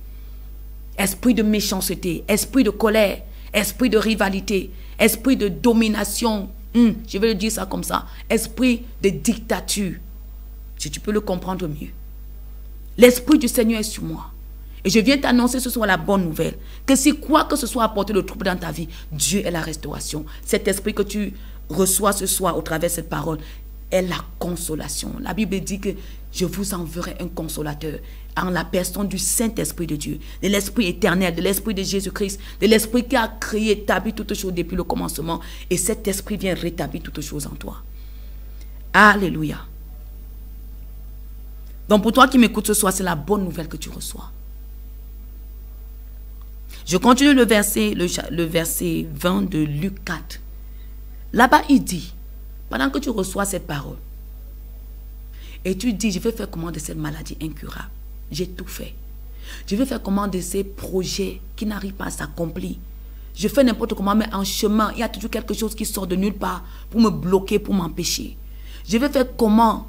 esprit de méchanceté, esprit de colère, esprit de rivalité, esprit de domination. Je vais le dire ça comme ça. Esprit de dictature. Si tu peux le comprendre mieux. L'Esprit du Seigneur est sur moi. Et je viens t'annoncer ce soir la bonne nouvelle. Que si quoi que ce soit apporté le trouble dans ta vie, Dieu est la restauration. Cet esprit que tu reçois ce soir au travers de cette parole est la consolation. La Bible dit que je vous enverrai un consolateur en la personne du Saint-Esprit de Dieu, de l'Esprit éternel, de l'Esprit de Jésus-Christ, de l'Esprit qui a créé, établi toutes choses depuis le commencement. Et cet Esprit vient rétablir toutes choses en toi. Alléluia. Donc pour toi qui m'écoutes ce soir, c'est la bonne nouvelle que tu reçois. Je continue le verset 20 de Luc 4. Là-bas, il dit, pendant que tu reçois cette parole, et tu dis, je vais faire comment de cette maladie incurable. J'ai tout fait. Je vais faire comment de ces projets qui n'arrivent pas à s'accomplir. Je fais n'importe comment, mais en chemin, il y a toujours quelque chose qui sort de nulle part pour me bloquer, pour m'empêcher. Je vais faire comment.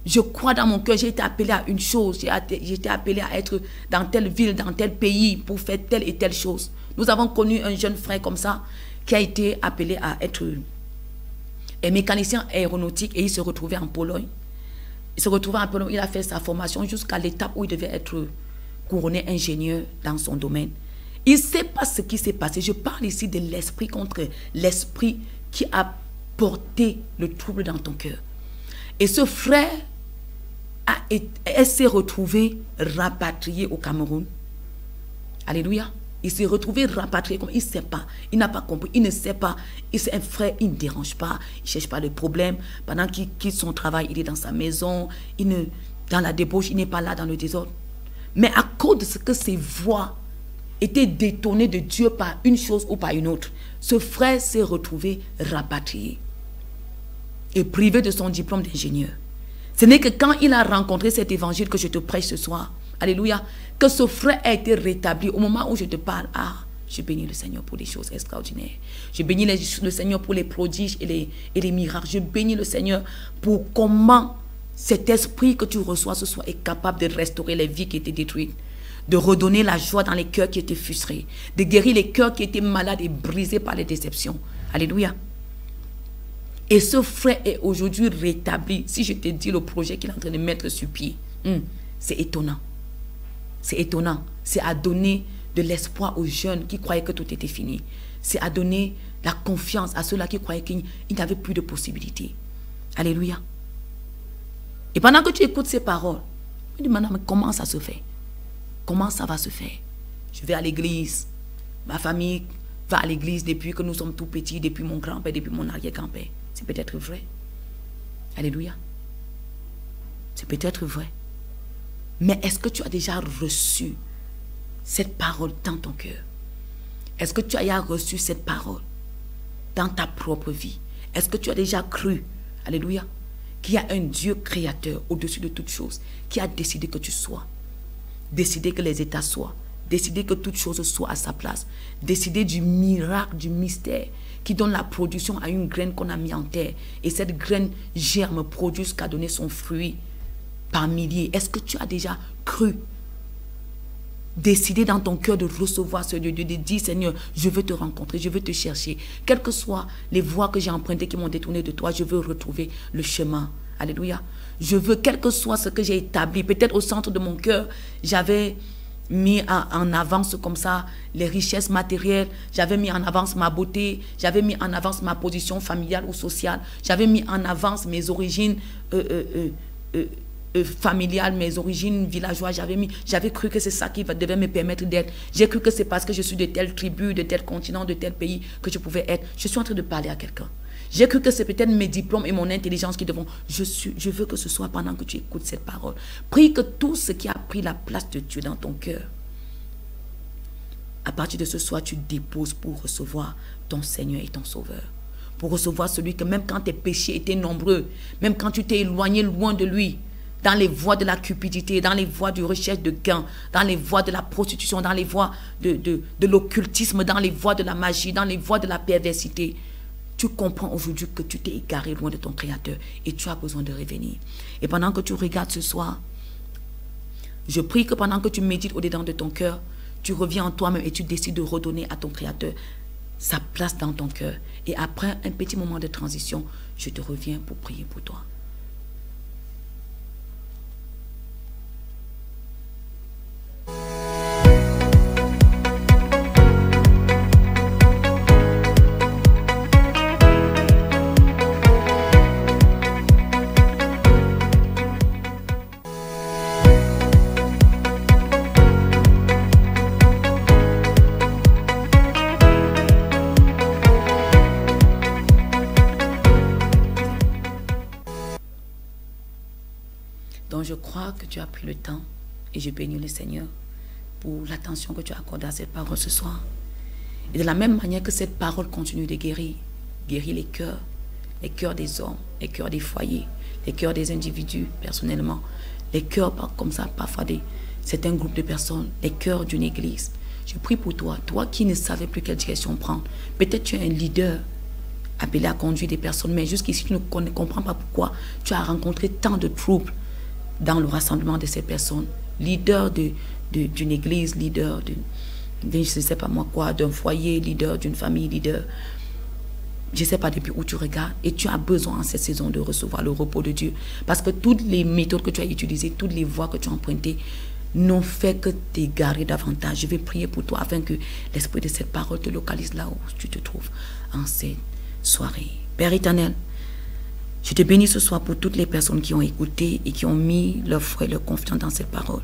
Je crois dans mon cœur, j'ai été appelé à une chose. J'ai été appelé à être dans telle ville, dans tel pays, pour faire telle et telle chose. Nous avons connu un jeune frère comme ça, qui a été appelé à être un mécanicien aéronautique et il se retrouvait en Pologne. Il se retrouvait en Pologne, il a fait sa formation jusqu'à l'étape où il devait être couronné ingénieur dans son domaine. Il ne sait pas ce qui s'est passé. Je parle ici de l'esprit contre l'esprit qui a porté le trouble dans ton cœur. Et ce frère s'est retrouvé rapatrié au Cameroun. Alléluia. Il s'est retrouvé rapatrié comme il ne sait pas. Il n'a pas compris. Il ne sait pas. C'est un frère, il ne dérange pas. Il ne cherche pas de problème. Pendant qu'il quitte son travail, il est dans sa maison. Dans la débauche, il n'est pas là dans le désordre. Mais à cause de ce que ses voix étaient détournées de Dieu par une chose ou par une autre, ce frère s'est retrouvé rapatrié et privé de son diplôme d'ingénieur. Ce n'est que quand il a rencontré cet évangile que je te prêche ce soir, alléluia, que ce frère a été rétabli. Au moment où je te parle, je bénis le Seigneur pour des choses extraordinaires. Je bénis le Seigneur pour les prodiges et les miracles. Je bénis le Seigneur pour comment cet esprit que tu reçois ce soir est capable de restaurer les vies qui étaient détruites, de redonner la joie dans les cœurs qui étaient frustrés, de guérir les cœurs qui étaient malades et brisés par les déceptions. Alléluia. Et ce frère est aujourd'hui rétabli. Si je te dis le projet qu'il est en train de mettre sur pied, c'est étonnant. C'est étonnant. C'est à donner de l'espoir aux jeunes qui croyaient que tout était fini. C'est à donner la confiance à ceux-là qui croyaient qu'ils n'avaient plus de possibilités. Alléluia. Et pendant que tu écoutes ces paroles, tu te demandes, mais comment ça se fait? Comment ça va se faire? Je vais à l'église. Ma famille va à l'église depuis que nous sommes tout petits, depuis mon grand-père, depuis mon arrière-grand-père. C'est peut-être vrai. Alléluia. C'est peut-être vrai. Mais est-ce que tu as déjà reçu cette parole dans ton cœur? Est-ce que tu as déjà reçu cette parole dans ta propre vie? Est-ce que tu as déjà cru, alléluia, qu'il y a un Dieu créateur au-dessus de toutes choses, qui a décidé que tu sois, décidé que les états soient, décidé que toute chose soit à sa place, décidé du miracle, du mystère, qui donne la production à une graine qu'on a mis en terre. Et cette graine germe, produit jusqu'à donner son fruit par milliers. Est-ce que tu as déjà cru, décidé dans ton cœur de recevoir ce Dieu, de dire, Seigneur, je veux te rencontrer, je veux te chercher. Quelles que soient les voies que j'ai empruntées qui m'ont détourné de toi, je veux retrouver le chemin. Alléluia. Je veux, quel que soit ce que j'ai établi, peut-être au centre de mon cœur, j'avais mis en avance comme ça les richesses matérielles, j'avais mis en avance ma beauté, j'avais mis en avance ma position familiale ou sociale, j'avais mis en avance mes origines familiales, mes origines villageoises, j'avais cru que c'est ça qui devait me permettre d'être. J'ai cru que c'est parce que je suis de telle tribu, de tel continent, de tel pays que je pouvais être. Je suis en train de parler à quelqu'un. J'ai cru que c'est peut-être mes diplômes et mon intelligence qui devront. Je veux que ce soit pendant que tu écoutes cette parole. Prie que tout ce qui a pris la place de Dieu dans ton cœur, à partir de ce soir, tu déposes pour recevoir ton Seigneur et ton Sauveur. Pour recevoir celui que même quand tes péchés étaient nombreux, même quand tu t'es éloigné loin de lui, dans les voies de la cupidité, dans les voies de recherche de gains, dans les voies de la prostitution, dans les voies de l'occultisme, dans les voies de la magie, dans les voies de la perversité, tu comprends aujourd'hui que tu t'es égaré loin de ton Créateur et tu as besoin de revenir. Et pendant que tu regardes ce soir, je prie que pendant que tu médites au-dedans de ton cœur, tu reviens en toi-même et tu décides de redonner à ton Créateur sa place dans ton cœur. Et après un petit moment de transition, je te reviens pour prier pour toi. Donc je crois que tu as pris le temps et je bénis le Seigneur pour l'attention que tu as accordée à cette parole ce soir. Et de la même manière que cette parole continue de guérir les cœurs des hommes, les cœurs des foyers, les cœurs des individus personnellement, les cœurs comme ça parfois de certains groupes de personnes, les cœurs d'une église. Je prie pour toi, toi qui ne savais plus quelle direction prendre. Peut-être tu es un leader appelé à conduire des personnes, mais jusqu'ici tu ne comprends pas pourquoi tu as rencontré tant de troubles dans le rassemblement de ces personnes, leader d'une église, leader je ne sais pas moi quoi, d'un foyer, leader d'une famille, leader, je ne sais pas depuis où tu regardes, et tu as besoin en cette saison de recevoir le repos de Dieu, parce que toutes les méthodes que tu as utilisées, toutes les voies que tu as empruntées, n'ont fait que t'égarer davantage. Je vais prier pour toi afin que l'esprit de cette parole te localise là où tu te trouves en cette soirée. Père éternel, je te bénis ce soir pour toutes les personnes qui ont écouté et qui ont mis leur foi et leur confiance dans cette parole.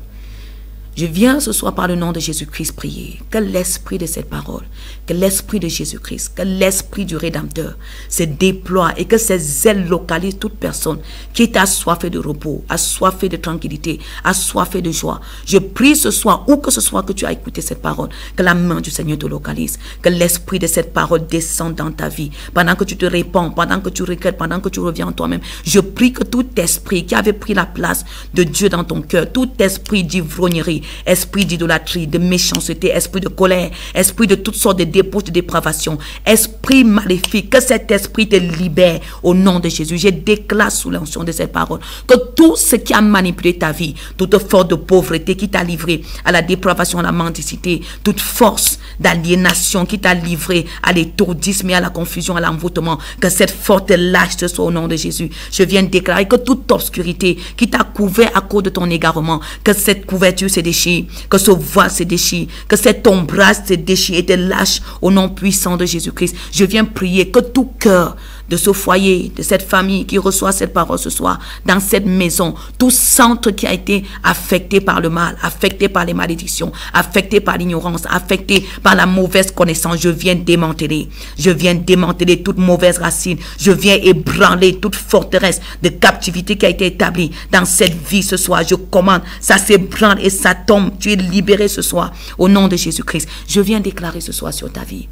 Je viens ce soir par le nom de Jésus-Christ prier que l'esprit de cette parole, que l'esprit de Jésus-Christ, que l'esprit du Rédempteur se déploie et que ses ailes localisent toute personne qui est assoiffée de repos, assoiffée de tranquillité, assoiffée de joie. Je prie ce soir, où que ce soit que tu as écouté cette parole, que la main du Seigneur te localise, que l'esprit de cette parole descende dans ta vie. Pendant que tu te répands, pendant que tu regrettes, pendant que tu reviens en toi-même, je prie que tout esprit qui avait pris la place de Dieu dans ton cœur, tout esprit d'ivrognerie, esprit d'idolâtrie, de méchanceté, esprit de colère, esprit de toutes sortes de débauches, de dépravation, esprit maléfique, que cet esprit te libère au nom de Jésus. Je déclare sous l'onction de cette parole que tout ce qui a manipulé ta vie, toute force de pauvreté qui t'a livré à la dépravation, à la mendicité, toute force d'aliénation qui t'a livré à l'étourdisme et à la confusion, à l'envoûtement, que cette force te lâche ce soit au nom de Jésus. Je viens de déclarer que toute obscurité qui t'a couvert à cause de ton égarement, que cette couverture se déchire, que ce voile se déchire, que cet ombrage se déchire et te lâche au nom puissant de Jésus-Christ. Je viens prier que tout cœur de ce foyer, de cette famille qui reçoit cette parole ce soir, dans cette maison, tout centre qui a été affecté par le mal, affecté par les malédictions, affecté par l'ignorance, affecté par la mauvaise connaissance, je viens démanteler. Je viens démanteler toute mauvaise racine. Je viens ébranler toute forteresse de captivité qui a été établie dans cette vie ce soir. Je commande, ça s'ébranle et ça tombe. Tu es libéré ce soir au nom de Jésus-Christ. Je viens déclarer ce soir sur ta vie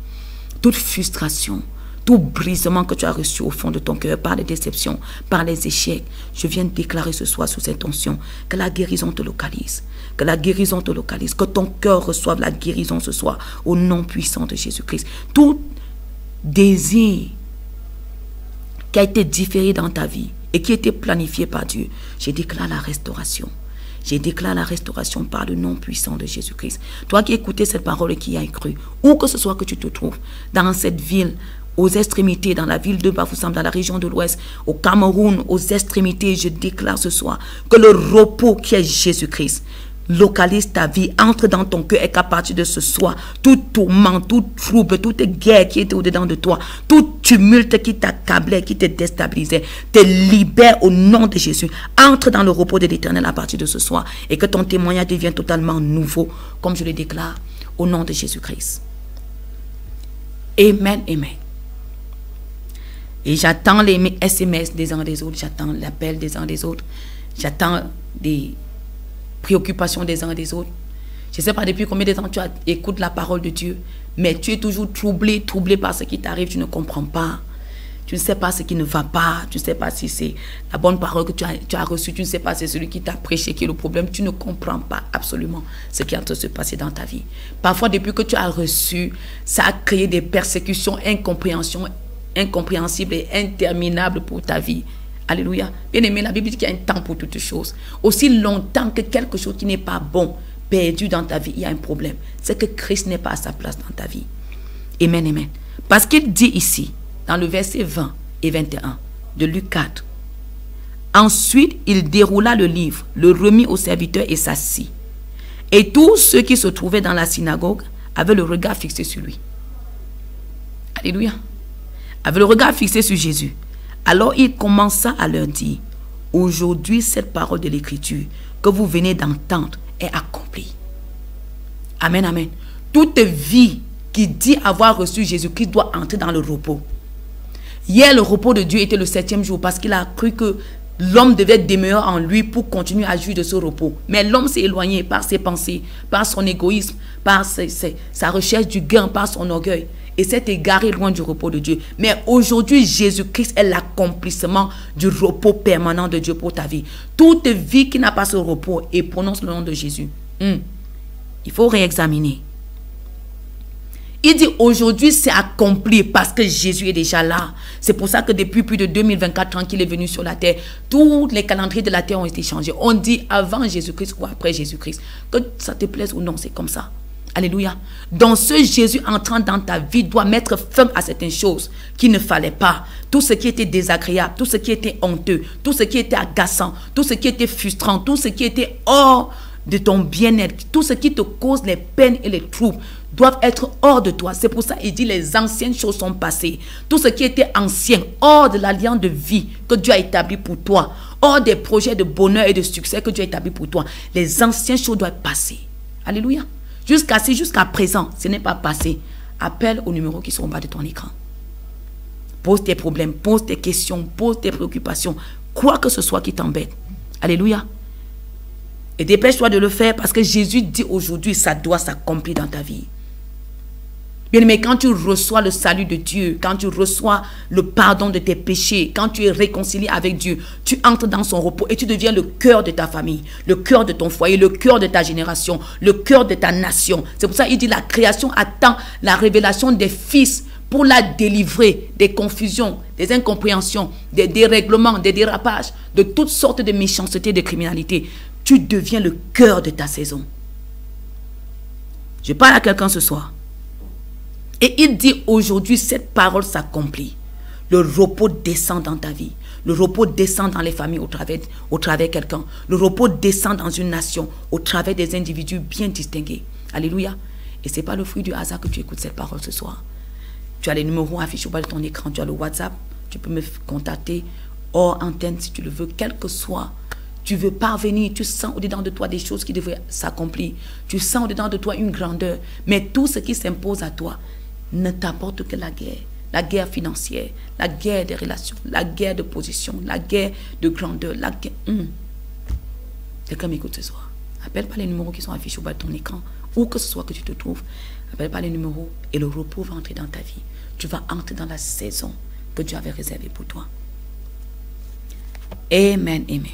toute frustration, tout brisement que tu as reçu au fond de ton cœur par les déceptions, par les échecs. Je viens de déclarer ce soir sous cette onction que la guérison te localise. Que la guérison te localise. Que ton cœur reçoive la guérison ce soir au nom puissant de Jésus-Christ. Tout désir qui a été différé dans ta vie et qui a été planifié par Dieu, je déclare la restauration. Je déclare la restauration par le nom puissant de Jésus-Christ. Toi qui écoutes cette parole et qui y as cru, où que ce soit que tu te trouves, dans cette ville, aux extrémités, dans la ville de Bafoussam, dans la région de l'Ouest, au Cameroun, aux extrémités, je déclare ce soir que le repos qui est Jésus-Christ localise ta vie, entre dans ton cœur et qu'à partir de ce soir, tout tourment, tout trouble, toute guerre qui était au-dedans de toi, tout tumulte qui t'accablait, qui te déstabilisait, te libère au nom de Jésus. Entre dans le repos de l'Éternel à partir de ce soir et que ton témoignage devienne totalement nouveau, comme je le déclare au nom de Jésus-Christ. Amen, amen. Et j'attends les SMS des uns des autres, j'attends l'appel des uns des autres, j'attends des préoccupations des uns et des autres. Je ne sais pas depuis combien de temps tu écoutes la parole de Dieu, mais tu es toujours troublé par ce qui t'arrive, tu ne comprends pas. Tu ne sais pas ce qui ne va pas, tu ne sais pas si c'est la bonne parole que tu as reçue, tu ne sais pas si c'est celui qui t'a prêché qui est le problème, tu ne comprends pas absolument ce qui est en train de se passer dans ta vie. Parfois, depuis que tu as reçu, ça a créé des persécutions, incompréhensibles et interminables pour ta vie. Alléluia. Bien aimé, la Bible dit qu'il y a un temps pour toutes choses. Aussi longtemps que quelque chose qui n'est pas bon, perdu dans ta vie, il y a un problème. C'est que Christ n'est pas à sa place dans ta vie. Amen, amen. Parce qu'il dit ici, dans le verset 20 et 21 de Luc 4, ensuite, il déroula le livre, le remit au serviteur et s'assit. Et tous ceux qui se trouvaient dans la synagogue avaient le regard fixé sur lui. Alléluia. Avaient le regard fixé sur Jésus. Alors il commença à leur dire, aujourd'hui cette parole de l'Écriture que vous venez d'entendre est accomplie. Amen, amen. Toute vie qui dit avoir reçu Jésus-Christ doit entrer dans le repos. Hier, le repos de Dieu était le 7e jour parce qu'il a cru que l'homme devait demeurer en lui pour continuer à jouir de ce repos. Mais l'homme s'est éloigné par ses pensées, par son égoïsme, par sa recherche du gain, par son orgueil. Et s'est égaré loin du repos de Dieu. Mais aujourd'hui, Jésus-Christ est l'accomplissement du repos permanent de Dieu pour ta vie. Toute vie qui n'a pas ce repos et prononce le nom de Jésus, il faut réexaminer. Il dit aujourd'hui c'est accompli parce que Jésus est déjà là. C'est pour ça que depuis plus de 2024 ans qu'il est venu sur la terre, tous les calendriers de la terre ont été changés. On dit avant Jésus-Christ ou après Jésus-Christ. Que ça te plaise ou non, c'est comme ça. Alléluia. Donc ce Jésus entrant dans ta vie doit mettre fin à certaines choses qu'il ne fallait pas. Tout ce qui était désagréable, tout ce qui était honteux, tout ce qui était agaçant, tout ce qui était frustrant, tout ce qui était hors de ton bien-être, tout ce qui te cause les peines et les troubles doivent être hors de toi. C'est pour ça qu'il dit les anciennes choses sont passées. Tout ce qui était ancien, hors de l'alliance de vie que Dieu a établi pour toi, hors des projets de bonheur et de succès que Dieu a établi pour toi, les anciennes choses doivent passer. Alléluia. Jusqu'à présent, ce n'est pas passé. Appelle au numéro qui sont en bas de ton écran. Pose tes problèmes, pose tes questions, pose tes préoccupations, quoi que ce soit qui t'embête. Alléluia. Et dépêche-toi de le faire parce que Jésus dit aujourd'hui, ça doit s'accomplir dans ta vie. Bien-aimé, quand tu reçois le salut de Dieu, quand tu reçois le pardon de tes péchés, quand tu es réconcilié avec Dieu, tu entres dans son repos et tu deviens le cœur de ta famille, le cœur de ton foyer, le cœur de ta génération, le cœur de ta nation. C'est pour ça qu'il dit la création attend la révélation des fils pour la délivrer des confusions, des incompréhensions, des dérèglements, des dérapages, de toutes sortes de méchanceté, de criminalité. Tu deviens le cœur de ta saison. Je parle à quelqu'un ce soir. Et il dit aujourd'hui, cette parole s'accomplit. Le repos descend dans ta vie. Le repos descend dans les familles au travers de quelqu'un. Le repos descend dans une nation au travers des individus bien distingués. Alléluia. Et ce n'est pas le fruit du hasard que tu écoutes cette parole ce soir. Tu as les numéros affichés au bas de ton écran. Tu as le WhatsApp. Tu peux me contacter hors antenne si tu le veux, quel que soit. Tu veux parvenir, tu sens au-dedans de toi des choses qui devraient s'accomplir. Tu sens au-dedans de toi une grandeur. Mais tout ce qui s'impose à toi ne t'apporte que la guerre. La guerre financière, la guerre des relations, la guerre de position, la guerre de grandeur, la guerre... Quelqu'un m'écoute ce soir. Appelle pas les numéros qui sont affichés au bas de ton écran, où que ce soit que tu te trouves. Appelle pas les numéros et le repos va entrer dans ta vie. Tu vas entrer dans la saison que Dieu avait réservée pour toi. Amen, amen.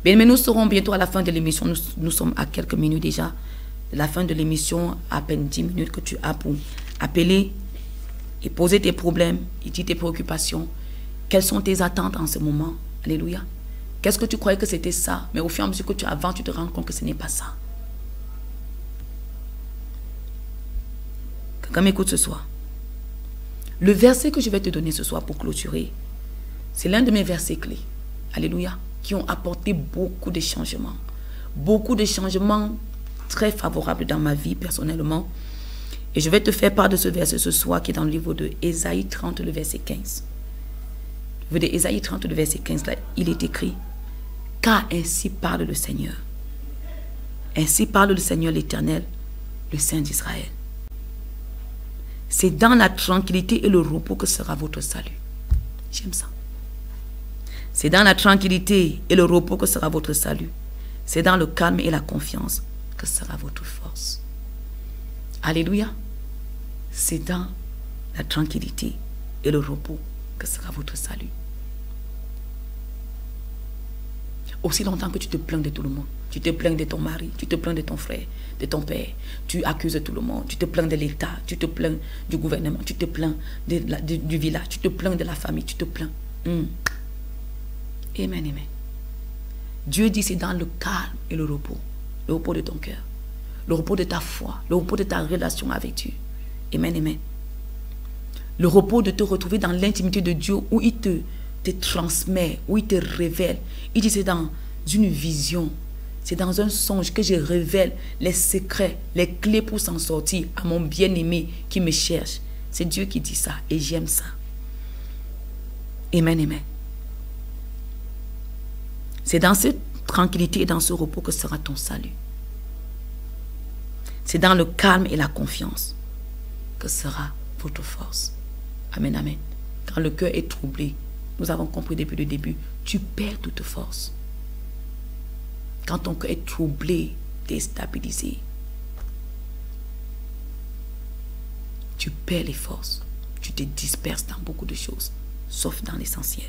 Bien, mais nous serons bientôt à la fin de l'émission. Nous sommes à quelques minutes déjà. La fin de l'émission, à peine 10 minutes que tu as pour appeler et poser tes problèmes, et dire tes préoccupations. Quelles sont tes attentes en ce moment? Alléluia. Qu'est-ce que tu croyais que c'était ça? Mais au fur et à mesure que tu avances, tu te rends compte que ce n'est pas ça. Quelqu'un m'écoute ce soir. Le verset que je vais te donner ce soir pour clôturer, c'est l'un de mes versets clés. Alléluia. Qui ont apporté beaucoup de changements. Beaucoup de changements très favorables dans ma vie personnellement. Et je vais te faire part de ce verset ce soir qui est dans le livre de Ésaïe 30, le verset 15. Le livre de Ésaïe 30, le verset 15, là, il est écrit: car ainsi parle le Seigneur. Ainsi parle le Seigneur l'Éternel, le Saint d'Israël. C'est dans la tranquillité et le repos que sera votre salut. J'aime ça. C'est dans la tranquillité et le repos que sera votre salut. C'est dans le calme et la confiance que sera votre force. Alléluia. C'est dans la tranquillité et le repos que sera votre salut. Aussi longtemps que tu te plains de tout le monde, tu te plains de ton mari, tu te plains de ton frère, de ton père, tu accuses tout le monde, tu te plains de l'État, tu te plains du gouvernement, tu te plains du village, tu te plains de la famille, tu te plains. Amen, amen. Dieu dit c'est dans le calme et le repos de ton cœur, le repos de ta foi, le repos de ta relation avec Dieu. Amen, amen. Le repos de te retrouver dans l'intimité de Dieu où il te transmet, où il te révèle. Il dit c'est dans une vision, c'est dans un songe que je révèle les secrets, les clés pour s'en sortir à mon bien-aimé qui me cherche. C'est Dieu qui dit ça et j'aime ça. Amen, amen. C'est dans cette tranquillité et dans ce repos que sera ton salut. C'est dans le calme et la confiance que sera votre force. Amen, amen. Quand le cœur est troublé, nous avons compris depuis le début, tu perds toute force. Quand ton cœur est troublé, déstabilisé, tu perds les forces. Tu te disperses dans beaucoup de choses, sauf dans l'essentiel.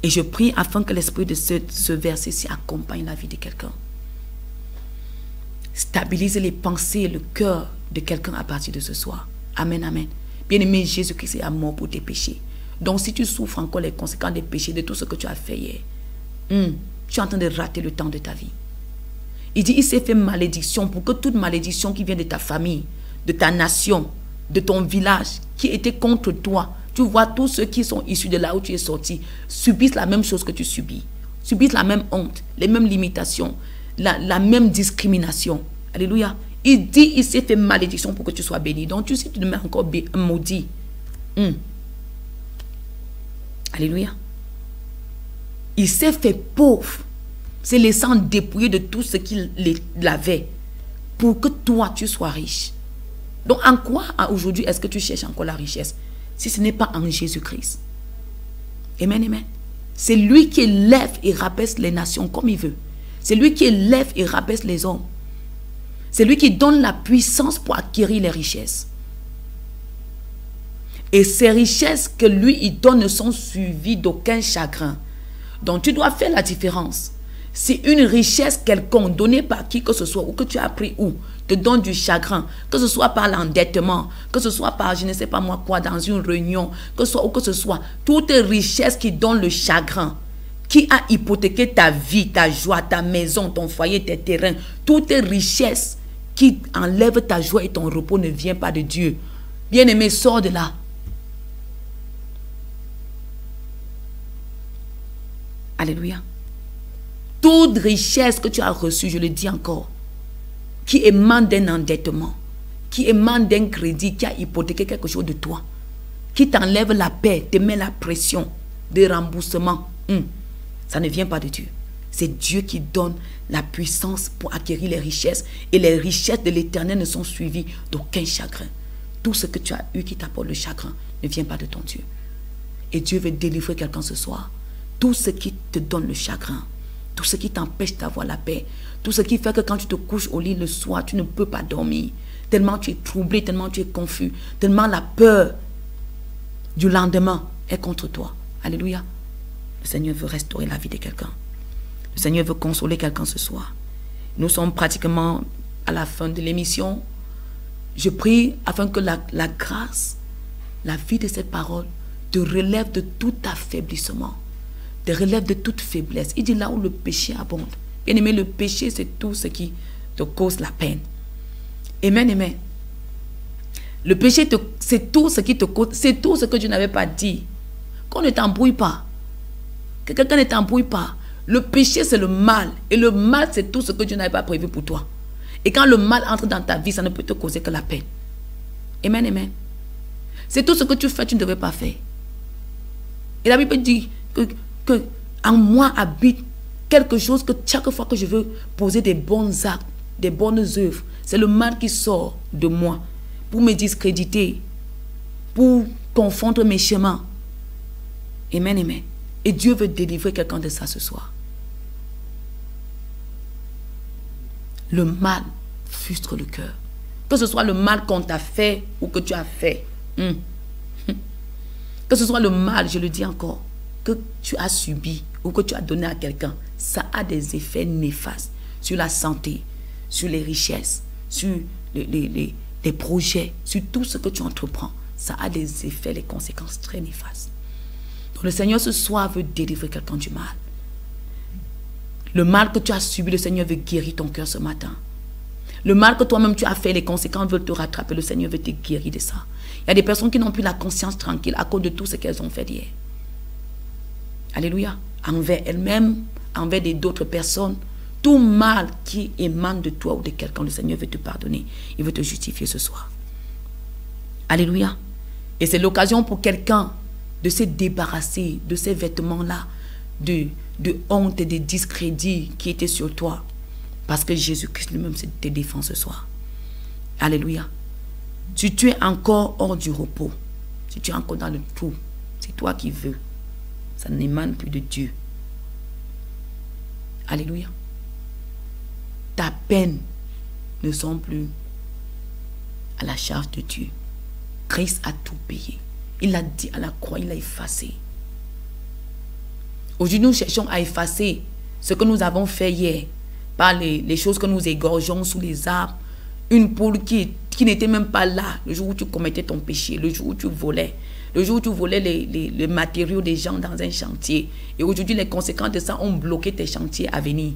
Et je prie afin que l'esprit de ce verset-ci accompagne la vie de quelqu'un. Stabilise les pensées et le cœur de quelqu'un à partir de ce soir. Amen, amen. Bien-aimé, Jésus-Christ est mort pour tes péchés. Donc si tu souffres encore les conséquences des péchés, de tout ce que tu as fait hier, tu es en train de rater le temps de ta vie. Il dit, il s'est fait malédiction pour que toute malédiction qui vient de ta famille, de ta nation, de ton village, qui était contre toi, tu vois, tous ceux qui sont issus de là où tu es sorti, subissent la même chose que tu subis. Subissent la même honte, les mêmes limitations, la même discrimination. Alléluia. Il dit, il s'est fait malédiction pour que tu sois béni. Donc, tu sais, tu demeures encore maudit. Alléluia. Il s'est fait pauvre, se laissant dépouiller de tout ce qu'il avait pour que toi, tu sois riche. Donc, en quoi aujourd'hui est-ce que tu cherches encore la richesse? Si ce n'est pas en Jésus-Christ. Amen, amen. C'est lui qui élève et rabaisse les nations comme il veut. C'est lui qui élève et rabaisse les hommes. C'est lui qui donne la puissance pour acquérir les richesses. Et ces richesses que lui, il donne ne sont suivies d'aucun chagrin. Donc, tu dois faire la différence. Si une richesse quelconque donnée par qui que ce soit, ou que tu as pris où, te donne du chagrin, que ce soit par l'endettement, que ce soit par je ne sais pas moi quoi, dans une réunion, que ce soit ou que ce soit, toute richesse qui donne le chagrin, qui a hypothéqué ta vie, ta joie, ta maison, ton foyer, tes terrains, toute richesse qui enlève ta joie et ton repos ne vient pas de Dieu. Bien-aimé, sors de là. Alléluia. Toute richesse que tu as reçue, je le dis encore, qui émane d'un endettement, qui émane d'un crédit, qui a hypothéqué quelque chose de toi, qui t'enlève la paix, te met la pression de remboursement, ça ne vient pas de Dieu. C'est Dieu qui donne la puissance pour acquérir les richesses. Et les richesses de l'Éternel ne sont suivies d'aucun chagrin. Tout ce que tu as eu qui t'apporte le chagrin ne vient pas de ton Dieu. Et Dieu veut délivrer quelqu'un ce soir. Tout ce qui te donne le chagrin, tout ce qui t'empêche d'avoir la paix, tout ce qui fait que quand tu te couches au lit le soir, tu ne peux pas dormir. Tellement tu es troublé, tellement tu es confus, tellement la peur du lendemain est contre toi. Alléluia. Le Seigneur veut restaurer la vie de quelqu'un. Le Seigneur veut consoler quelqu'un ce soir. Nous sommes pratiquement à la fin de l'émission. Je prie afin que la grâce, la vie de cette parole te relève de tout affaiblissement, te relève de toute faiblesse. Il dit là où le péché abonde. Bien aimé, le péché c'est tout ce qui te cause la peine. Amen, amen. Le péché c'est tout ce qui te cause, c'est tout ce que tu n'avais pas dit. Qu'on ne t'embrouille pas. Que quelqu'un ne t'embrouille pas. Le péché c'est le mal. Et le mal c'est tout ce que Dieu n'avait pas prévu pour toi. Et quand le mal entre dans ta vie, ça ne peut te causer que la peine. Amen, amen. C'est tout ce que tu fais, tu ne devrais pas faire. Et la Bible dit que en moi habite quelque chose que chaque fois que je veux poser des bons actes, des bonnes œuvres, c'est le mal qui sort de moi pour me discréditer, pour confondre mes chemins. Amen, amen. Et Dieu veut délivrer quelqu'un de ça ce soir. Le mal frustre le cœur. Que ce soit le mal qu'on t'a fait ou que tu as fait. Que ce soit le mal, je le dis encore, que tu as subi ou que tu as donné à quelqu'un, ça a des effets néfastes sur la santé, sur les richesses, sur les projets, sur tout ce que tu entreprends. Ça a des effets, les conséquences très néfastes. Donc le Seigneur ce soir veut délivrer quelqu'un du mal. Le mal que tu as subi, le Seigneur veut guérir ton cœur ce matin. Le mal que toi-même tu as fait, les conséquences veulent te rattraper. Le Seigneur veut te guérir de ça. Il y a des personnes qui n'ont plus la conscience tranquille à cause de tout ce qu'elles ont fait hier. Alléluia. Envers elles-mêmes, envers d'autres personnes. Tout mal qui émane de toi ou de quelqu'un, le Seigneur veut te pardonner. Il veut te justifier ce soir. Alléluia. Et c'est l'occasion pour quelqu'un de se débarrasser de ces vêtements-là, de honte et de discrédit qui étaient sur toi. Parce que Jésus-Christ lui-même te défend ce soir. Alléluia. Si tu es encore hors du repos, si tu es encore dans le trou, c'est toi qui veux. Ça n'émane plus de Dieu. Alléluia. Ta peine ne sont plus à la charge de Dieu. Christ a tout payé. Il a dit à la croix, il a effacé. Aujourd'hui, nous cherchons à effacer ce que nous avons fait hier par les choses que nous égorgeons sous les arbres. Une poule qui n'était même pas là le jour où tu commettais ton péché, le jour où tu volais. Le jour où tu volais les matériaux des gens dans un chantier. Et aujourd'hui, les conséquences de ça ont bloqué tes chantiers à venir.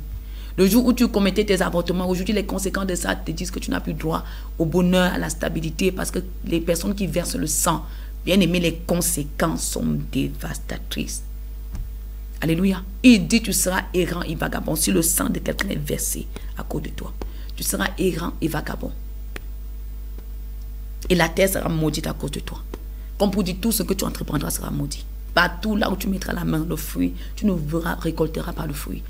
Le jour où tu commettais tes avortements, aujourd'hui, les conséquences de ça te disent que tu n'as plus droit au bonheur, à la stabilité, parce que les personnes qui versent le sang, bien aimé, les conséquences sont dévastatrices. Alléluia. Il dit, tu seras errant et vagabond si le sang de quelqu'un est versé à cause de toi. Tu seras errant et vagabond. Et la terre sera maudite à cause de toi. Comme pour dire, tout ce que tu entreprendras sera maudit. Partout là où tu mettras la main, le fruit, tu ne récolteras pas le fruit.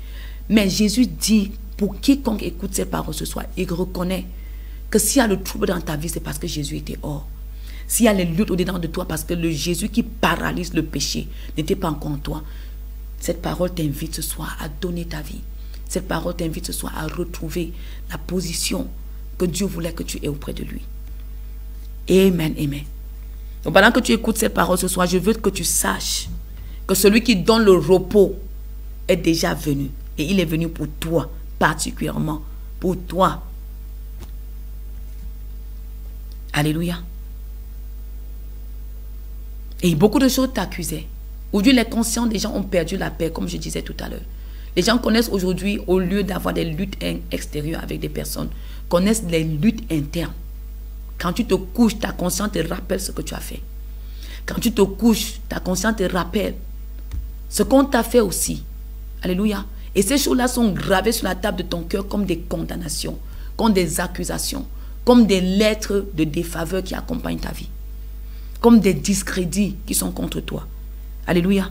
Mais Jésus dit, pour quiconque écoute cette parole ce soir, il reconnaît que s'il y a le trouble dans ta vie, c'est parce que Jésus était hors. S'il y a les luttes au-dedans de toi, parce que le Jésus qui paralyse le péché n'était pas encore en toi. Cette parole t'invite ce soir à donner ta vie. Cette parole t'invite ce soir à retrouver la position que Dieu voulait que tu aies auprès de lui. Amen, amen. Donc pendant que tu écoutes cette parole ce soir, je veux que tu saches que celui qui donne le repos est déjà venu. Et il est venu pour toi, particulièrement pour toi. Alléluia. Et beaucoup de choses t'accusaient. Aujourd'hui, les conscients des gens ont perdu la paix, comme je disais tout à l'heure. Les gens connaissent aujourd'hui, au lieu d'avoir des luttes extérieures avec des personnes, connaissent les luttes internes. Quand tu te couches, ta conscience te rappelle ce que tu as fait. Quand tu te couches, ta conscience te rappelle ce qu'on t'a fait aussi. Alléluia. Et ces choses-là sont gravées sur la table de ton cœur comme des condamnations, comme des accusations, comme des lettres de défaveur qui accompagnent ta vie, comme des discrédits qui sont contre toi. Alléluia.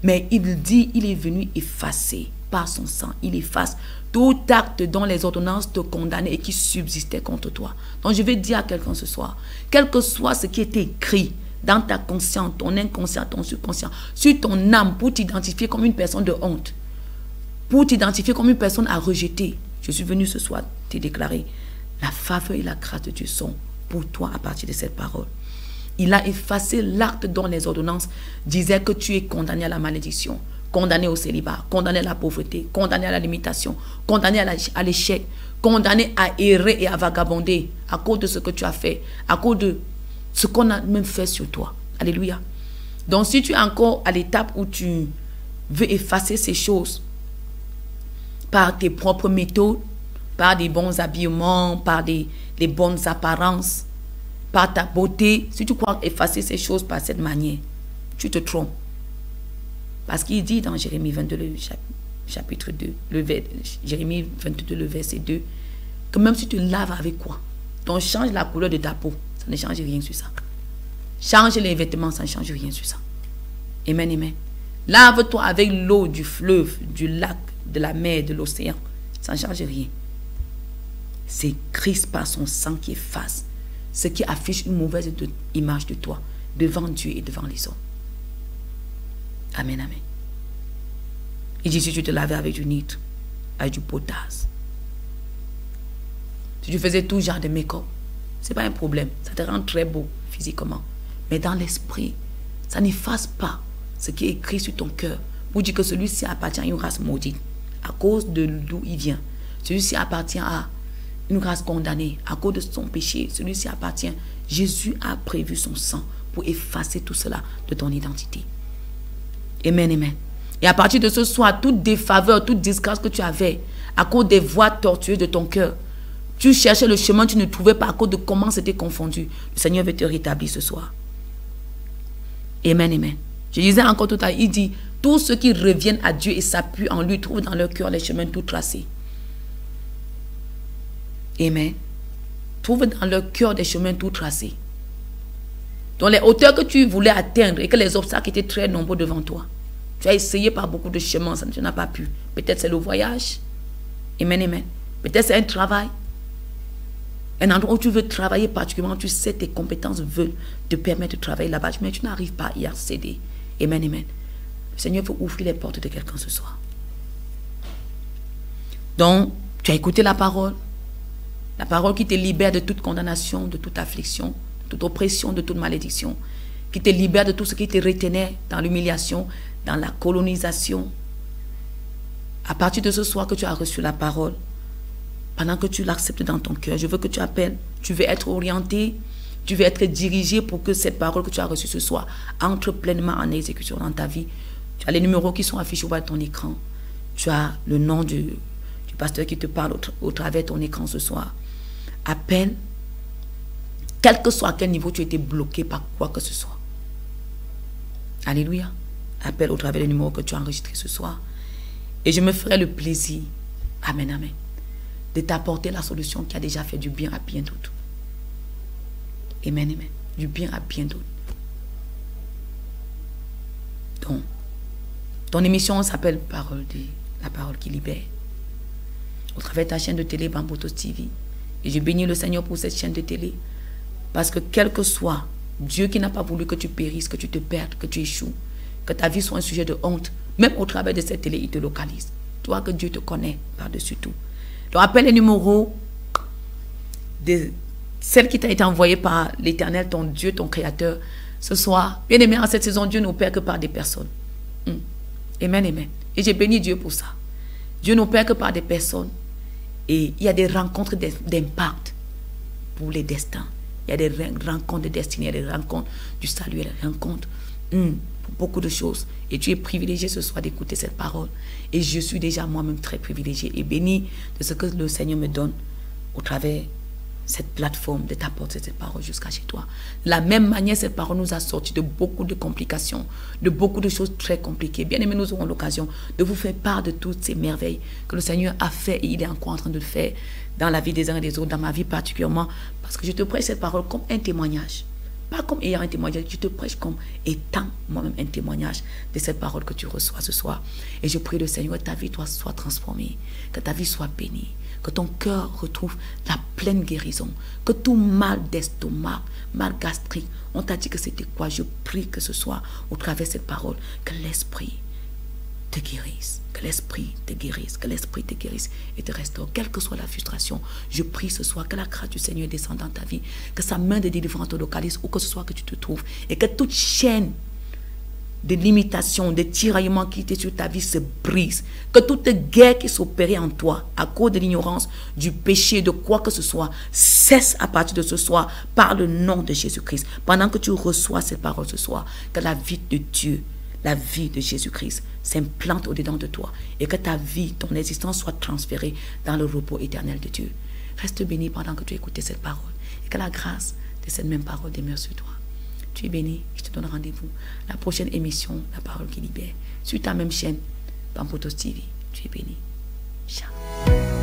Mais il dit, il est venu effacer par son sang. Il efface tout acte dont les ordonnances te condamnaient et qui subsistaient contre toi. Donc je vais dire à quelqu'un ce soir, quel que soit ce qui est écrit dans ta conscience, ton inconscient, ton subconscient, sur ton âme pour t'identifier comme une personne de honte, pour t'identifier comme une personne à rejeter, je suis venu ce soir te déclarer, la faveur et la grâce de Dieu sont pour toi à partir de cette parole. Il a effacé l'acte dont les ordonnances disaient que tu es condamné à la malédiction, condamné au célibat, condamné à la pauvreté, condamné à la limitation, condamné à l'échec, condamné à errer et à vagabonder à cause de ce que tu as fait, à cause de ce qu'on a même fait sur toi. Alléluia. Donc si tu es encore à l'étape où tu veux effacer ces choses par tes propres méthodes, par des bons habillements, par des bonnes apparences, par ta beauté, si tu crois effacer ces choses par cette manière, tu te trompes. Parce qu'il dit dans Jérémie 22, le chapitre 2, Jérémie 22, le verset 2, que même si tu laves avec quoi, donc change la couleur de ta peau, ça ne change rien sur ça. Change les vêtements, ça ne change rien sur ça. Amen, amen. Lave-toi avec l'eau du fleuve, du lac, de la mer, de l'océan, ça ne change rien. C'est Christ par son sang qui efface ce qui affiche une mauvaise image de toi devant Dieu et devant les hommes. Amen, amen. Il dit si tu te lavais avec du nitre, avec du potasse, si tu faisais tout genre de make-up, ce n'est pas un problème. Ça te rend très beau physiquement. Mais dans l'esprit, ça n'efface pas ce qui est écrit sur ton cœur pour dire que celui-ci appartient à une race maudite à cause de d'où il vient. Celui-ci appartient à une race condamnée à cause de son péché. Celui-ci appartient. Jésus a prévu son sang pour effacer tout cela de ton identité. Amen, amen. Et à partir de ce soir, toute défaveur, toute disgrâce que tu avais à cause des voies tortueuses de ton cœur, tu cherchais le chemin, tu ne trouvais pas à cause de comment c'était confondu. Le Seigneur veut te rétablir ce soir. Amen, amen. Je disais encore tout à l'heure, il dit, tous ceux qui reviennent à Dieu et s'appuient en lui trouvent dans leur cœur les chemins tout tracés. Amen. Trouve dans leur cœur des chemins tout tracés. Dans les hauteurs que tu voulais atteindre et que les obstacles étaient très nombreux devant toi. Tu as essayé par beaucoup de chemins, ça ne n'a pas pu. Peut-être c'est le voyage. Amen, amen. Peut-être c'est un travail. Un endroit où tu veux travailler particulièrement, tu sais tes compétences veulent te permettre de travailler là-bas, mais tu n'arrives pas à y accéder. Amen, amen. Le Seigneur veut ouvrir les portes de quelqu'un ce soir. Donc, tu as écouté la parole qui te libère de toute condamnation, de toute affliction, de toute oppression, de toute malédiction, qui te libère de tout ce qui te retenait dans l'humiliation, dans la colonisation. À partir de ce soir que tu as reçu la parole, pendant que tu l'acceptes dans ton cœur, je veux que tu appelles, tu veux être orienté, tu veux être dirigé pour que cette parole que tu as reçue ce soir entre pleinement en exécution dans ta vie. Tu as les numéros qui sont affichés au bas de ton écran. Tu as le nom du pasteur qui te parle au travers de ton écran ce soir. Appelle, quel que soit à quel niveau tu as été bloqué par quoi que ce soit. Alléluia. Appelle au travers des numéros que tu as enregistrés ce soir. Et je me ferai le plaisir, amen, amen, de t'apporter la solution qui a déjà fait du bien à bien d'autres. Amen, amen. Du bien à bien d'autres. Donc, ton émission s'appelle La parole qui libère. Au travers de ta chaîne de télé Bambotos TV. Et je bénis le Seigneur pour cette chaîne de télé. Parce que quel que soit Dieu qui n'a pas voulu que tu périsses, que tu te perdes, que tu échoues, que ta vie soit un sujet de honte, même au travers de cette télé, il te localise. Tu vois que Dieu te connaît par-dessus tout. Donc appelle les numéros celle qui t'a été envoyée par l'Éternel, ton Dieu, ton Créateur, ce soir. Bien aimé, en cette saison, Dieu n'opère que par des personnes. Amen, amen. Et j'ai béni Dieu pour ça. Dieu n'opère que par des personnes. Et il y a des rencontres d'impact pour les destins. Il y a des rencontres de destinée, il y a des rencontres du salut, il y a des rencontres pour beaucoup de choses. Et tu es privilégié ce soir d'écouter cette parole. Et je suis déjà moi-même très privilégié et béni de ce que le Seigneur me donne au travers cette plateforme, de t'apporter cette parole jusqu'à chez toi. De la même manière, cette parole nous a sorti de beaucoup de complications, de beaucoup de choses très compliquées. Bien aimé, nous aurons l'occasion de vous faire part de toutes ces merveilles que le Seigneur a fait et il est encore en train de le faire dans la vie des uns et des autres, dans ma vie particulièrement, parce que je te prêche cette parole comme un témoignage. Pas comme ayant un témoignage, je te prêche comme étant moi-même un témoignage de cette parole que tu reçois ce soir. Et je prie le Seigneur que ta vie soit transformée, que ta vie soit bénie, que ton cœur retrouve la pleine guérison, que tout mal d'estomac, mal gastrique, on t'a dit que c'était quoi? Je prie que ce soit au travers de cette parole, que l'Esprit te guérisse, que l'Esprit te guérisse, que l'Esprit te guérisse et te restaure, quelle que soit la frustration. Je prie ce soir que la grâce du Seigneur descende dans ta vie, que sa main de délivrance te localise où que ce soit que tu te trouves et que toute chaîne de limitation, de tiraillement qui était sur ta vie se brise, que toute guerre qui s'opérait en toi à cause de l'ignorance, du péché, de quoi que ce soit, cesse à partir de ce soir par le nom de Jésus-Christ. Pendant que tu reçois cette parole ce soir, que la vie de Dieu, la vie de Jésus-Christ s'implante au-dedans de toi et que ta vie, ton existence soit transférée dans le repos éternel de Dieu. Reste béni pendant que tu écoutes cette parole et que la grâce de cette même parole demeure sur toi. Tu es béni, je te donne rendez-vous. La prochaine émission, La Parole qui libère, sur ta même chaîne, Bambotos TV. Tu es béni. Ciao.